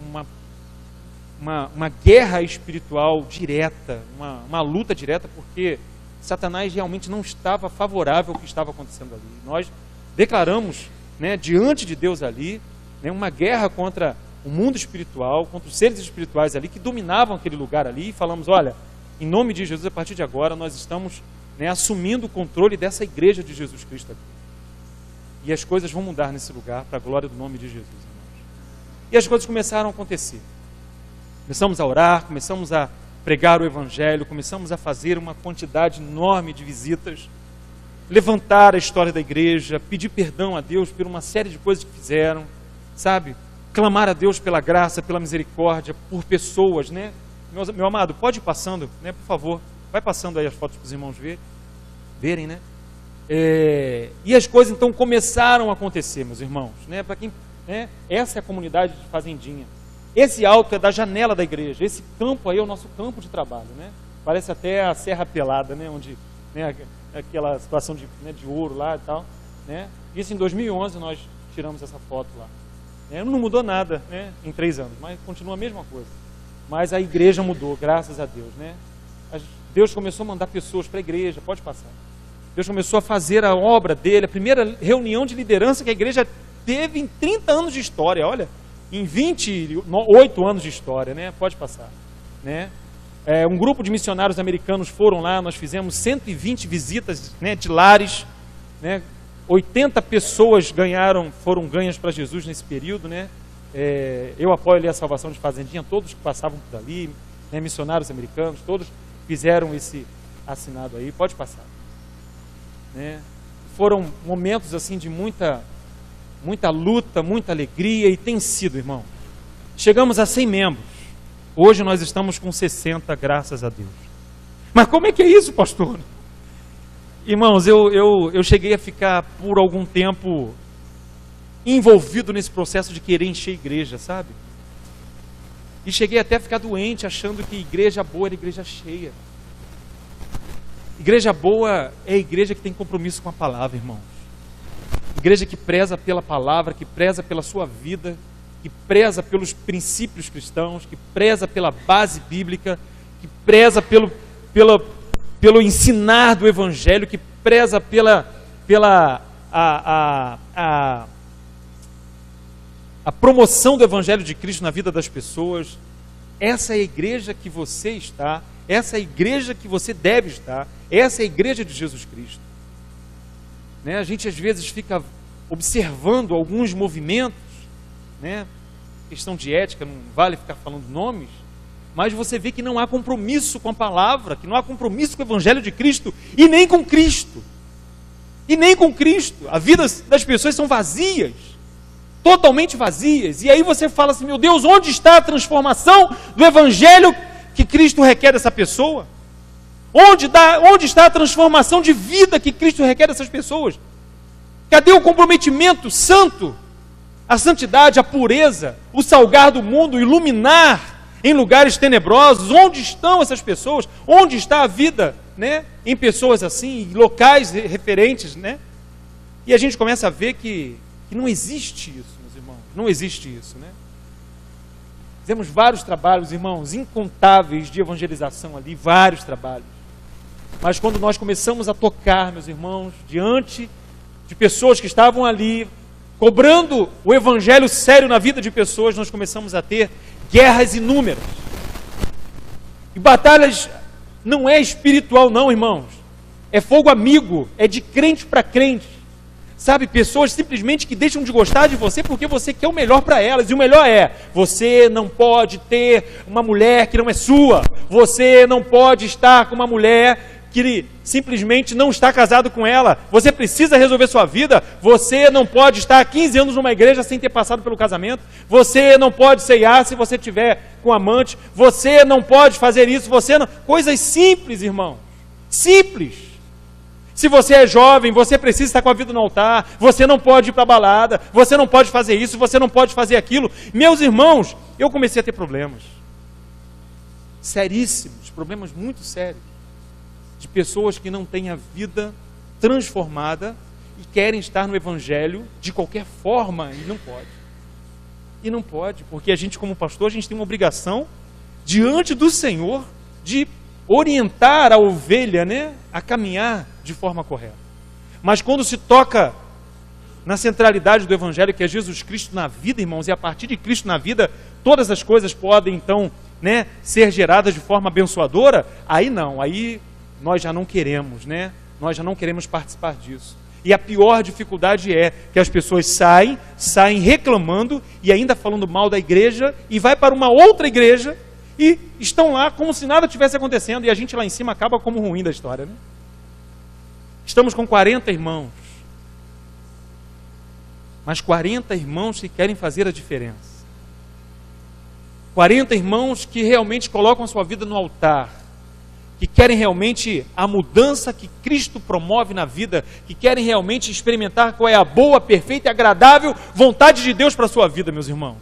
Uma guerra espiritual direta, uma luta direta, porque Satanás realmente não estava favorável ao que estava acontecendo ali. Nós declaramos, né, diante de Deus ali, né, uma guerra contra o mundo espiritual, contra os seres espirituais ali, que dominavam aquele lugar ali, e falamos, olha, em nome de Jesus, a partir de agora, nós estamos, né, assumindo o controle dessa igreja de Jesus Cristo aqui. E as coisas vão mudar nesse lugar, para a glória do nome de Jesus, irmãos. E as coisas começaram a acontecer. Começamos a orar, começamos a pregar o Evangelho, começamos a fazer uma quantidade enorme de visitas, levantar a história da igreja, pedir perdão a Deus por uma série de coisas que fizeram, sabe? Clamar a Deus pela graça, pela misericórdia, por pessoas, né? Meu amado, pode ir passando, né? Por favor, vai passando aí as fotos para os irmãos verem, né? E as coisas então começaram a acontecer, meus irmãos, né? Para quem, né? Essa é a comunidade de Fazendinha. Esse alto é da janela da igreja. Esse campo aí é o nosso campo de trabalho, né? Parece até a Serra Pelada, né? Onde, né, aquela situação de, né, de ouro lá e tal, né? Isso em 2011 nós tiramos essa foto lá. Não mudou nada, né? Em 3 anos, mas continua a mesma coisa. Mas a igreja mudou, graças a Deus, né? Deus começou a mandar pessoas para a igreja, pode passar. Deus começou a fazer a obra dele, a primeira reunião de liderança que a igreja teve em 30 anos de história, olha. Em 28 anos de história, né? Pode passar, né? Um grupo de missionários americanos foram lá, nós fizemos 120 visitas, né, de lares, né? 80 pessoas foram ganhas para Jesus nesse período, né? Eu apoio ali a salvação de Fazendinha, todos que passavam por ali, né, missionários americanos, todos fizeram esse assinado aí, pode passar, né? Foram momentos assim de muita luta, muita alegria, e tem sido, irmão. Chegamos a 100 membros. Hoje nós estamos com 60, graças a Deus. Mas como é que é isso, pastor? Irmãos, eu cheguei a ficar por algum tempo envolvido nesse processo de querer encher a igreja, sabe? E cheguei até a ficar doente, achando que igreja boa era igreja cheia. Igreja boa é a igreja que tem compromisso com a palavra, irmão. Igreja que preza pela palavra, que preza pela sua vida, que preza pelos princípios cristãos, que preza pela base bíblica, que preza pelo ensinar do Evangelho, que preza pela promoção do Evangelho de Cristo na vida das pessoas. Essa é a igreja que você está, essa é a igreja que você deve estar, essa é a igreja de Jesus Cristo. Né? A gente às vezes fica observando alguns movimentos, né? Questão de ética, não vale ficar falando nomes, mas você vê que não há compromisso com a palavra, que não há compromisso com o Evangelho de Cristo, e nem com Cristo. E nem com Cristo. A vida das pessoas são vazias, totalmente vazias. E aí você fala assim, meu Deus, onde está a transformação do Evangelho que Cristo requer dessa pessoa? Onde está a transformação de vida que Cristo requer dessas pessoas? Cadê o comprometimento santo? A santidade, a pureza, o salgar do mundo, iluminar em lugares tenebrosos. Onde estão essas pessoas? Onde está a vida, né, em pessoas assim, em locais referentes, né? E a gente começa a ver que não existe isso, meus irmãos. Não existe isso, né? Fizemos vários trabalhos, irmãos, incontáveis de evangelização ali, vários trabalhos. Mas quando nós começamos a tocar, meus irmãos, diante de pessoas que estavam ali, cobrando o Evangelho sério na vida de pessoas, nós começamos a ter guerras inúmeras. E batalhas não é espiritual não, irmãos. É fogo amigo, é de crente para crente. Sabe, pessoas simplesmente que deixam de gostar de você porque você quer o melhor para elas. E o melhor é, você não pode ter uma mulher que não é sua. Você não pode estar com uma mulher que simplesmente não está casado com ela. Você precisa resolver sua vida. Você não pode estar há 15 anos numa igreja sem ter passado pelo casamento. Você não pode ceiar se você tiver com amante. Você não pode fazer isso. Você não... Coisas simples, irmão. Simples. Se você é jovem, você precisa estar com a vida no altar. Você não pode ir para a balada. Você não pode fazer isso. Você não pode fazer aquilo. Meus irmãos, eu comecei a ter problemas. Seríssimos. Problemas muito sérios. De pessoas que não têm a vida transformada e querem estar no Evangelho de qualquer forma, e não pode. E não pode, porque a gente como pastor, a gente tem uma obrigação diante do Senhor de orientar a ovelha, né, a caminhar de forma correta. Mas quando se toca na centralidade do Evangelho, que é Jesus Cristo na vida, irmãos, e a partir de Cristo na vida, todas as coisas podem então, né, ser geradas de forma abençoadora, aí não, aí nós já não queremos, né? Nós já não queremos participar disso. E a pior dificuldade é que as pessoas saem reclamando e ainda falando mal da igreja e vai para uma outra igreja e estão lá como se nada tivesse acontecendo e a gente lá em cima acaba como ruim da história, né? Estamos com 40 irmãos. Mas 40 irmãos que querem fazer a diferença. 40 irmãos que realmente colocam a sua vida no altar. Que querem realmente a mudança que Cristo promove na vida, que querem realmente experimentar qual é a boa, perfeita e agradável vontade de Deus para a sua vida, meus irmãos.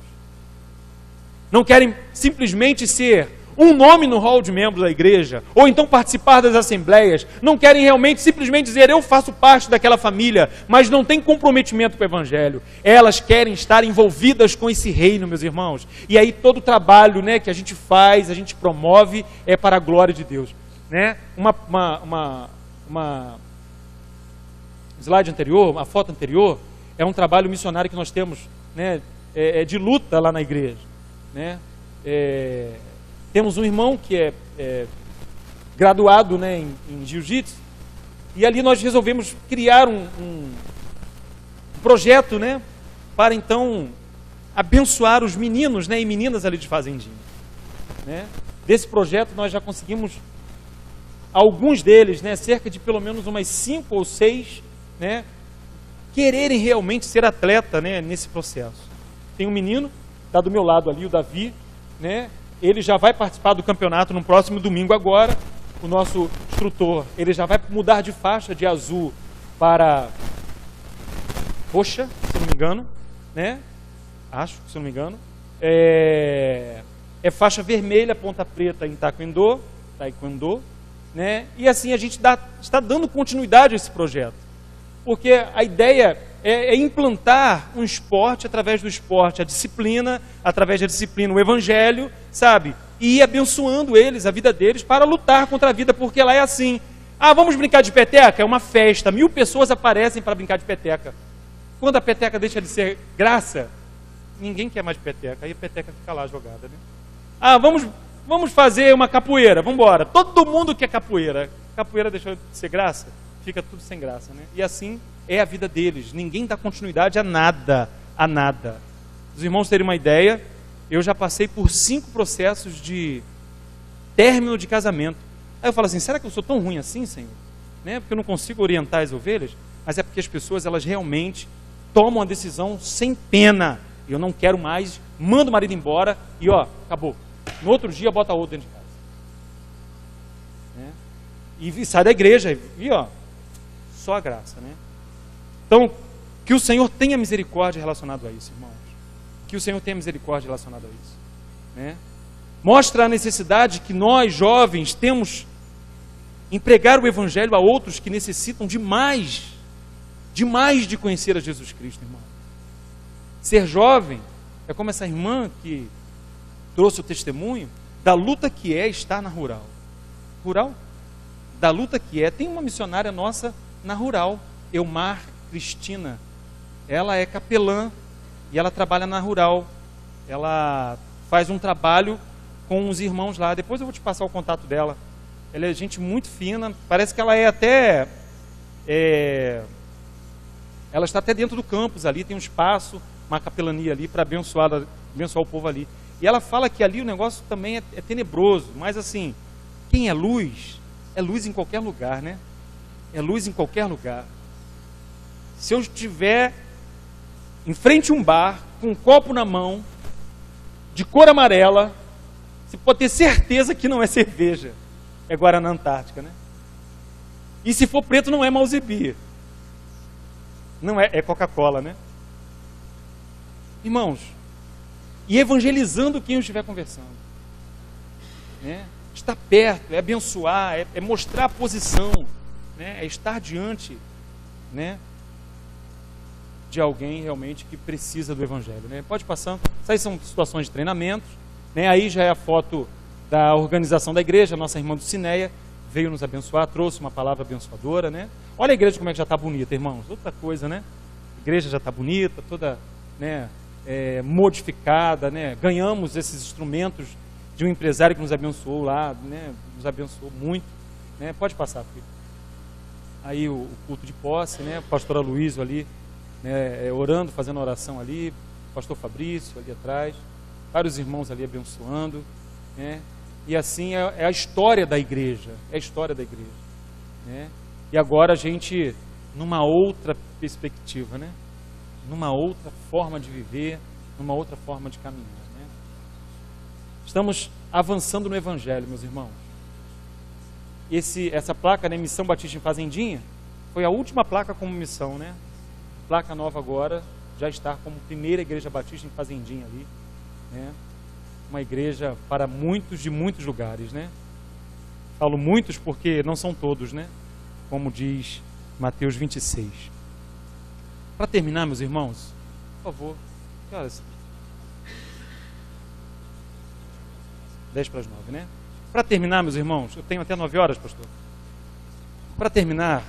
Não querem simplesmente ser um nome no hall de membros da igreja, ou então participar das assembleias, não querem realmente simplesmente dizer, eu faço parte daquela família, mas não tem comprometimento com o Evangelho. Elas querem estar envolvidas com esse reino, meus irmãos. E aí todo o trabalho, né, que a gente faz, a gente promove, é para a glória de Deus. Né? Uma slide anterior, a foto anterior, é um trabalho missionário que nós temos, né, de luta lá na igreja. Né? Temos um irmão que é graduado, né, em jiu-jitsu, e ali nós resolvemos criar um projeto, né, para então abençoar os meninos, né, e meninas ali de Fazendinha. Né? Desse projeto nós já conseguimos alguns deles, né, cerca de pelo menos umas 5 ou 6, né, quererem realmente ser atleta, né, nesse processo. Tem um menino, está do meu lado ali, o Davi, né, ele já vai participar do campeonato no próximo domingo agora. O nosso instrutor, ele já vai mudar de faixa de azul para roxa, se não me engano, né? Acho, se não me engano. É faixa vermelha, ponta preta em taekwondo, né? E assim a gente está dando continuidade a esse projeto. Porque a ideia é implantar um esporte através do esporte, a disciplina, através da disciplina, o evangelho, sabe? E ir abençoando eles, a vida deles, para lutar contra a vida, porque ela é assim. Ah, vamos brincar de peteca? É uma festa, 1000 pessoas aparecem para brincar de peteca. Quando a peteca deixa de ser graça, ninguém quer mais peteca, aí a peteca fica lá jogada, né? Ah, vamos fazer uma capoeira, vamos embora. Todo mundo quer capoeira. Capoeira deixou de ser graça, fica tudo sem graça, né? E assim é a vida deles, ninguém dá continuidade a nada, a nada. Os irmãos terem uma ideia, eu já passei por 5 processos de término de casamento. Aí eu falo assim, será que eu sou tão ruim assim, Senhor? Né? Porque eu não consigo orientar as ovelhas? Mas é porque as pessoas, elas realmente tomam a decisão sem pena. Eu não quero mais, manda o marido embora e ó, acabou. No outro dia bota outro dentro de casa. Né? E sai da igreja e ó, só a graça, né? Então, que o Senhor tenha misericórdia relacionado a isso, irmãos. Que o Senhor tenha misericórdia relacionado a isso. Né? Mostra a necessidade que nós, jovens, temos em pregar o Evangelho a outros que necessitam demais de conhecer a Jesus Cristo, irmão. Ser jovem é como essa irmã que trouxe o testemunho da luta que é estar na rural. Rural? Da luta que é. Tem uma missionária nossa na rural, Elmar Cristina. Ela é capelã e ela trabalha na rural. Ela faz um trabalho com os irmãos lá. Depois eu vou te passar o contato dela. Ela é gente muito fina. Parece que ela é até... ela está até dentro do campus ali. Tem um espaço, uma capelania ali para abençoar o povo ali. E ela fala que ali o negócio também é tenebroso. Mas assim, quem é luz em qualquer lugar, né? É luz em qualquer lugar. Se eu estiver em frente a um bar, com um copo na mão, de cor amarela, você pode ter certeza que não é cerveja. É Guaraná Antártica, né? E se for preto, não é Malzibia. Não é Coca-Cola, né? Irmãos, e evangelizando quem eu estiver conversando. Né? Estar perto, é abençoar, é mostrar a posição, né? É estar diante, né, de alguém realmente que precisa do Evangelho. Né? Pode passar. Essas aí são situações de treinamento. Né? Aí já é a foto da organização da igreja. A nossa irmã do Cineia veio nos abençoar, trouxe uma palavra abençoadora. Né? Olha a igreja como é que já está bonita, irmãos. Outra coisa, né? A igreja já está bonita, toda, né, modificada. Né? Ganhamos esses instrumentos de um empresário que nos abençoou lá, né? Nos abençoou muito. Né? Pode passar, filho. Aí o culto de posse, né? O pastor Aloysio ali, né, orando, fazendo oração ali, pastor Fabrício ali atrás, vários irmãos ali abençoando, né? E assim é a história da igreja, né? E agora a gente, numa outra perspectiva, né? Numa outra forma de viver, numa outra forma de caminhar, né? Estamos avançando no Evangelho, meus irmãos. Essa placa, né, Missão Batista em Fazendinha, foi a última placa como missão, né? Placa nova agora, já está como primeira igreja batista em Fazendinha ali, né? Uma igreja para muitos de muitos lugares, né? Falo muitos porque não são todos, né? Como diz Mateus 26. Para terminar, meus irmãos, por favor, que horas? 10:50, né? Para terminar, meus irmãos, eu tenho até 9 horas, pastor. Para terminar,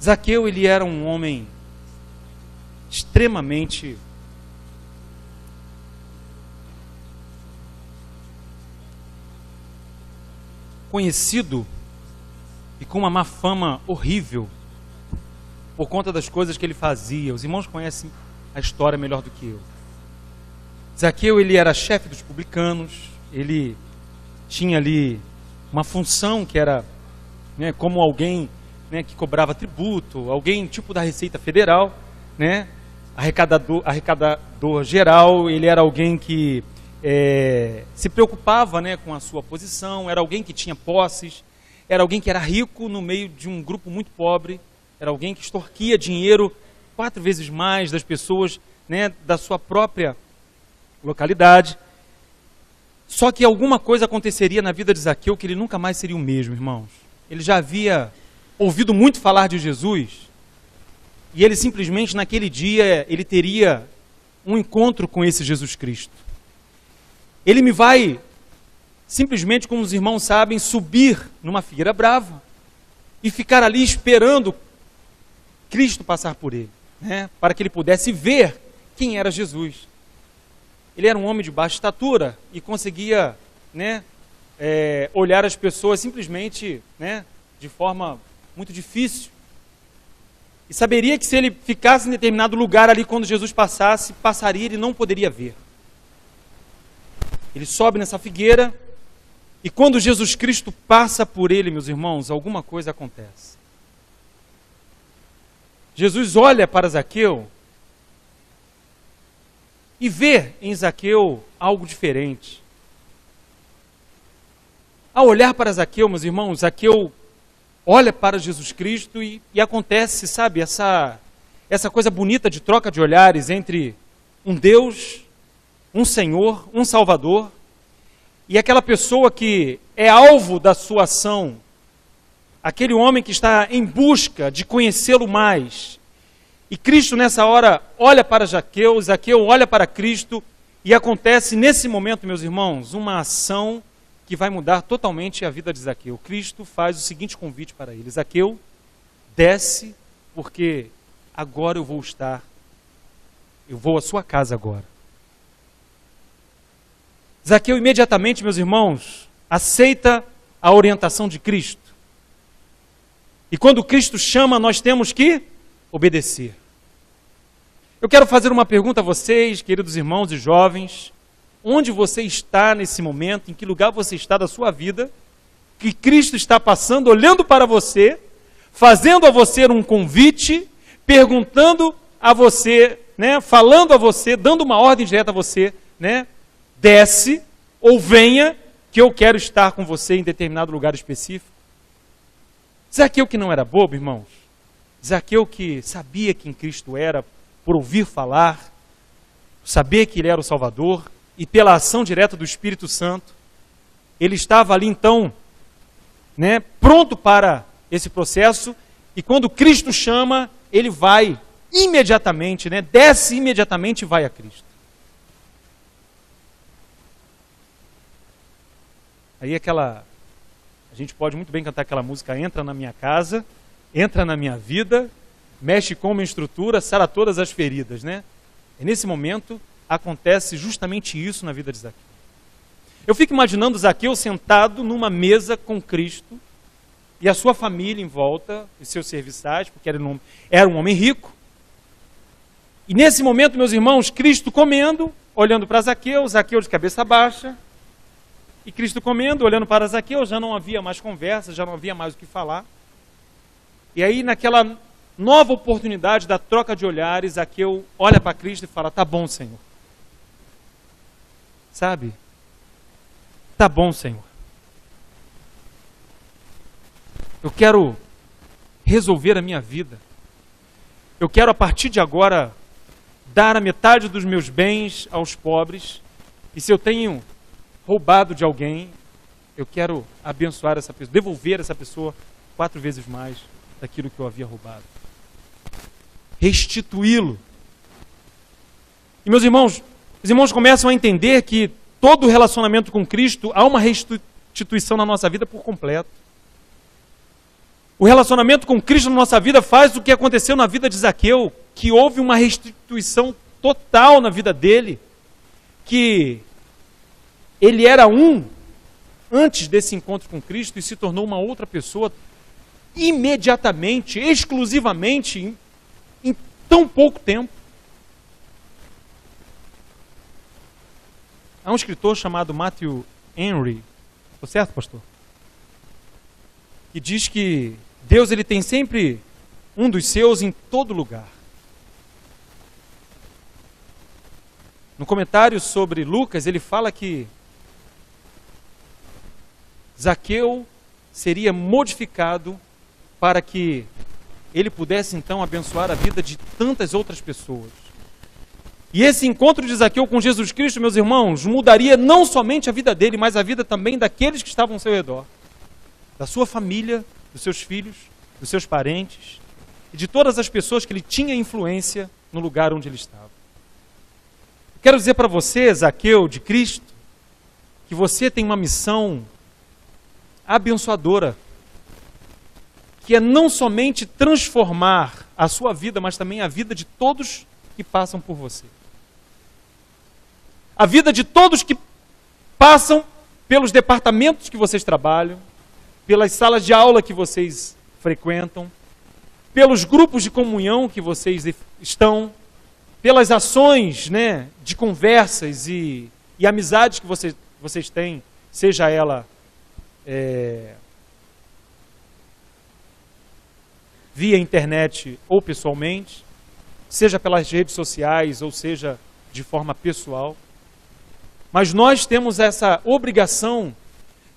Zaqueu, ele era um homem extremamente conhecido e com uma má fama horrível por conta das coisas que ele fazia. Os irmãos conhecem a história melhor do que eu. Zaqueu, ele era chefe dos publicanos, ele tinha ali uma função que era, né, como alguém, né, que cobrava tributo, alguém tipo da Receita Federal, né, arrecadador geral. Ele era alguém que se preocupava, né, com a sua posição, era alguém que tinha posses, era alguém que era rico no meio de um grupo muito pobre, era alguém que extorquia dinheiro 4 vezes mais das pessoas, né, da sua própria localidade. Só que alguma coisa aconteceria na vida de Zaqueu que ele nunca mais seria o mesmo, irmãos. Ele já havia ouvido muito falar de Jesus e ele simplesmente naquele dia ele teria um encontro com esse Jesus Cristo. Ele me vai simplesmente, como os irmãos sabem, subir numa figueira brava e ficar ali esperando Cristo passar por ele, né? Para que ele pudesse ver quem era Jesus. Ele era um homem de baixa estatura e conseguia, né, olhar as pessoas simplesmente, né, de forma muito difícil. E saberia que se ele ficasse em determinado lugar ali quando Jesus passaria, ele não poderia ver. Ele sobe nessa figueira e quando Jesus Cristo passa por ele, meus irmãos, alguma coisa acontece. Jesus olha para Zaqueu e vê em Zaqueu algo diferente. Ao olhar para Zaqueu, meus irmãos, Zaqueu olha para Jesus Cristo e acontece, sabe, essa coisa bonita de troca de olhares entre um Deus, um Senhor, um Salvador, e aquela pessoa que é alvo da sua ação, aquele homem que está em busca de conhecê-lo mais. E Cristo nessa hora olha para Zaqueu, Zaqueu olha para Cristo, e acontece nesse momento, meus irmãos, uma ação que vai mudar totalmente a vida de Zaqueu. Cristo faz o seguinte convite para ele: Zaqueu, desce, porque agora eu vou à sua casa agora. Zaqueu imediatamente, meus irmãos, aceita a orientação de Cristo. E quando Cristo chama, nós temos que obedecer. Eu quero fazer uma pergunta a vocês, queridos irmãos e jovens. Onde você está nesse momento? Em que lugar você está da sua vida? Que Cristo está passando, olhando para você, fazendo a você um convite, perguntando a você, né, falando a você, dando uma ordem direta a você, né? Desce ou venha, que eu quero estar com você em determinado lugar específico. Zaqueu que não era bobo, irmãos. Zaqueu que sabia quem Cristo era, por ouvir falar, saber que ele era o Salvador, e pela ação direta do Espírito Santo, ele estava ali então, né, pronto para esse processo, e quando Cristo chama, ele vai imediatamente, né, desce imediatamente e vai a Cristo. Aí a gente pode muito bem cantar aquela música: entra na minha casa, entra na minha vida, mexe com minha estrutura, sara todas as feridas, né? E nesse momento acontece justamente isso na vida de Zaqueu. Eu fico imaginando Zaqueu sentado numa mesa com Cristo e a sua família em volta, os seus serviçais, porque era um homem rico. E nesse momento, meus irmãos, Cristo comendo, olhando para Zaqueu, Zaqueu de cabeça baixa, e Cristo comendo, olhando para Zaqueu, já não havia mais conversa, já não havia mais o que falar. E aí, naquela nova oportunidade da troca de olhares, Zaqueu olha para Cristo e fala: tá bom, Senhor. Sabe? Tá bom, Senhor. Eu quero resolver a minha vida. Eu quero, a partir de agora, dar a metade dos meus bens aos pobres. E se eu tenho roubado de alguém, eu quero abençoar essa pessoa, devolver essa pessoa 4 vezes mais daquilo que eu havia roubado. Restituí-lo. E meus irmãos, os irmãos começam a entender que todo relacionamento com Cristo há uma restituição na nossa vida por completo. O relacionamento com Cristo na nossa vida faz o que aconteceu na vida de Zaqueu, que houve uma restituição total na vida dele, que ele era antes desse encontro com Cristo e se tornou uma outra pessoa imediatamente, exclusivamente, em tão pouco tempo. Há um escritor chamado Matthew Henry, estou certo, pastor? Que diz que Deus ele tem sempre um dos seus em todo lugar. No comentário sobre Lucas, ele fala que Zaqueu seria modificado para que ele pudesse então abençoar a vida de tantas outras pessoas. E esse encontro de Zaqueu com Jesus Cristo, meus irmãos, mudaria não somente a vida dele, mas a vida também daqueles que estavam ao seu redor, da sua família, dos seus filhos, dos seus parentes e de todas as pessoas que ele tinha influência no lugar onde ele estava. Quero dizer para você, Zaqueu de Cristo, que você tem uma missão abençoadora. que é não somente transformar a sua vida, mas também a vida de todos que passam por você. A vida de todos que passam pelos departamentos que vocês trabalham, pelas salas de aula que vocês frequentam, pelos grupos de comunhão que vocês estão, pelas ações, né, de conversas e amizades que vocês têm, seja ela via internet ou pessoalmente, seja pelas redes sociais ou seja de forma pessoal. Mas nós temos essa obrigação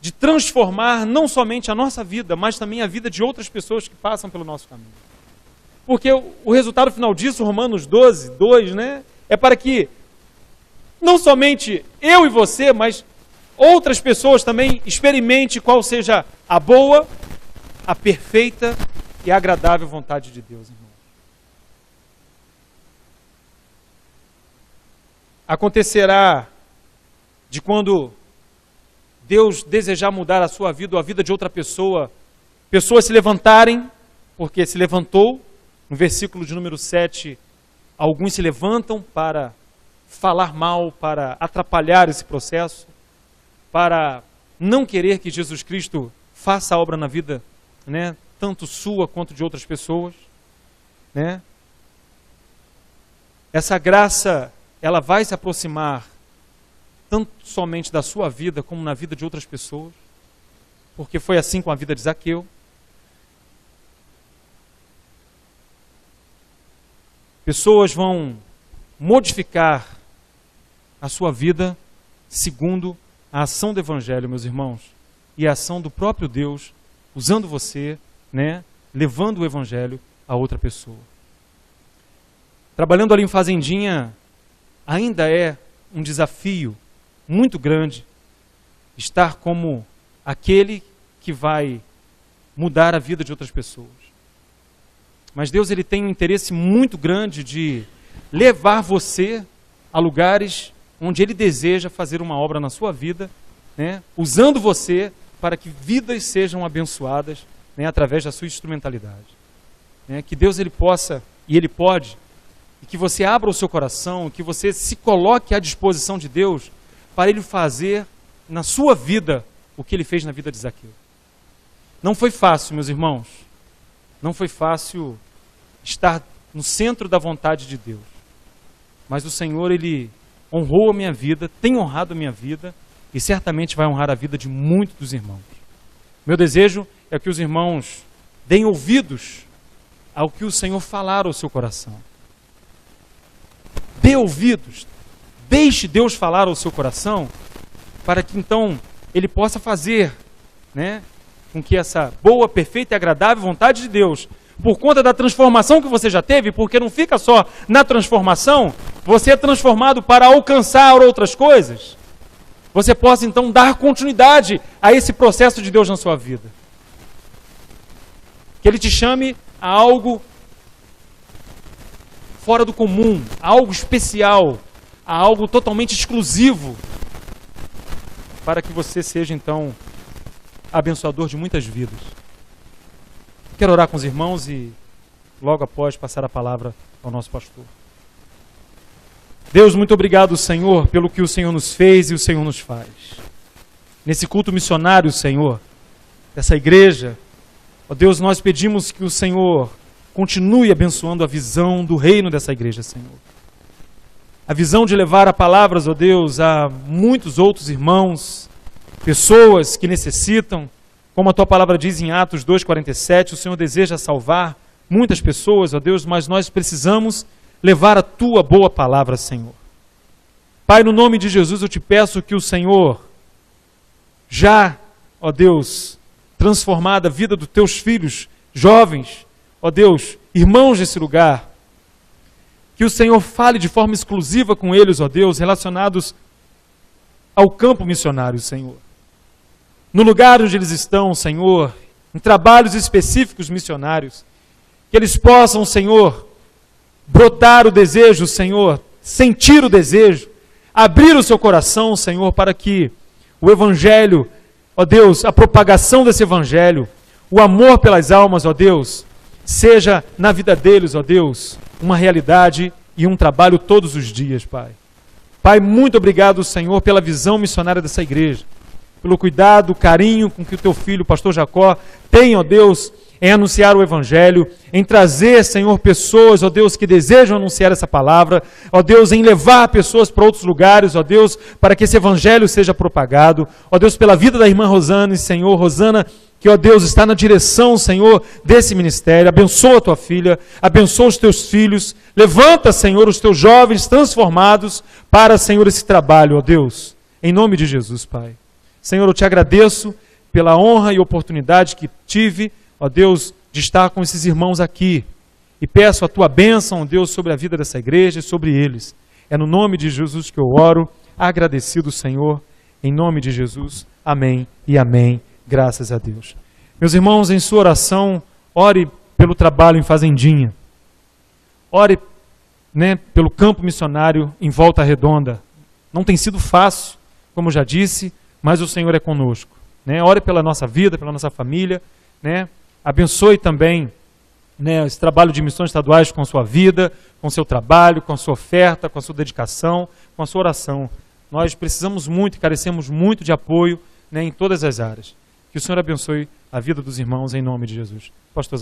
de transformar não somente a nossa vida, mas também a vida de outras pessoas que passam pelo nosso caminho. Porque o resultado final disso, Romanos 12, 2, né, é para que não somente eu e você, mas outras pessoas também experimentem qual seja a boa, a perfeita e a agradável vontade de Deus, irmão. Acontecerá de quando Deus desejar mudar a sua vida ou a vida de outra pessoa, pessoas se levantarem, porque se levantou, no versículo de número 7, alguns se levantam para falar mal, para atrapalhar esse processo, para não querer que Jesus Cristo faça a obra na vida, né, tanto sua quanto de outras pessoas, né? Essa graça, ela vai se aproximar tanto somente da sua vida como na vida de outras pessoas, porque foi assim com a vida de Zaqueu. Pessoas vão modificar a sua vida segundo a ação do Evangelho, meus irmãos, e a ação do próprio Deus, usando você, né, levando o Evangelho a outra pessoa. Trabalhando ali em fazendinha, ainda é um desafio muito grande estar como aquele que vai mudar a vida de outras pessoas. Mas Deus, ele tem um interesse muito grande de levar você a lugares onde Ele deseja fazer uma obra na sua vida, né, usando você para que vidas sejam abençoadas, né, através da sua instrumentalidade. Né, que Deus, ele possa, e Ele pode, e que você abra o seu coração, que você se coloque à disposição de Deus para Ele fazer na sua vida o que Ele fez na vida de Zaqueu. Não foi fácil, meus irmãos, não foi fácil estar no centro da vontade de Deus, mas o Senhor, Ele honrou a minha vida, tem honrado a minha vida e certamente vai honrar a vida de muitos dos irmãos. Meu desejo é que os irmãos deem ouvidos ao que o Senhor falar ao seu coração. Dê ouvidos, deixe Deus falar ao seu coração, para que então Ele possa fazer, né, com que essa boa, perfeita e agradável vontade de Deus, por conta da transformação que você já teve, porque não fica só na transformação, você é transformado para alcançar outras coisas, você possa então dar continuidade a esse processo de Deus na sua vida. Que Ele te chame a algo fora do comum, a algo especial, a algo totalmente exclusivo, para que você seja então abençoador de muitas vidas. Quero orar com os irmãos e logo após passar a palavra ao nosso pastor. Deus, muito obrigado, Senhor, pelo que o Senhor nos fez e o Senhor nos faz. Nesse culto missionário, Senhor, dessa igreja, ó Deus, nós pedimos que o Senhor continue abençoando a visão do reino dessa igreja, Senhor. A visão de levar a palavras, ó Deus, a muitos outros irmãos, pessoas que necessitam, como a Tua palavra diz em Atos 2,47, o Senhor deseja salvar muitas pessoas, ó Deus, mas nós precisamos levar a Tua boa palavra, Senhor. Pai, no nome de Jesus eu te peço que o Senhor, já, ó Deus, transformada a vida dos Teus filhos, jovens, ó Deus, irmãos desse lugar, que o Senhor fale de forma exclusiva com eles, ó Deus, relacionados ao campo missionário, Senhor. No lugar onde eles estão, Senhor, em trabalhos específicos missionários, que eles possam, Senhor, brotar o desejo, Senhor, sentir o desejo, abrir o seu coração, Senhor, para que o Evangelho, ó Deus, a propagação desse Evangelho, o amor pelas almas, ó Deus, seja na vida deles, ó Deus, uma realidade e um trabalho todos os dias, Pai. Pai, muito obrigado, Senhor, pela visão missionária dessa igreja, pelo cuidado, carinho com que o teu filho, o pastor Jacó, tem, ó Deus, em anunciar o Evangelho, em trazer, Senhor, pessoas, ó Deus, que desejam anunciar essa palavra, ó Deus, em levar pessoas para outros lugares, ó Deus, para que esse Evangelho seja propagado, ó Deus, pela vida da irmã Rosana, Senhor, Rosana, que, ó Deus, está na direção, Senhor, desse ministério. Abençoa a tua filha, abençoa os teus filhos, levanta, Senhor, os teus jovens transformados para, Senhor, esse trabalho, ó Deus, em nome de Jesus, Pai. Senhor, eu te agradeço pela honra e oportunidade que tive, ó Deus, de estar com esses irmãos aqui, e peço a tua bênção, ó Deus, sobre a vida dessa igreja e sobre eles. É no nome de Jesus que eu oro, agradecido, Senhor, em nome de Jesus. Amém e amém. Graças a Deus. Meus irmãos, em sua oração, ore pelo trabalho em Fazendinha. Ore, pelo campo missionário em Volta Redonda. Não tem sido fácil, como já disse, mas o Senhor é conosco. Ore pela nossa vida, pela nossa família. Abençoe também esse trabalho de missões estaduais com a sua vida, com o seu trabalho, com a sua oferta, com a sua dedicação, com a sua oração. Nós precisamos muito e carecemos muito de apoio em todas as áreas. Que o Senhor abençoe a vida dos irmãos em nome de Jesus. Pastor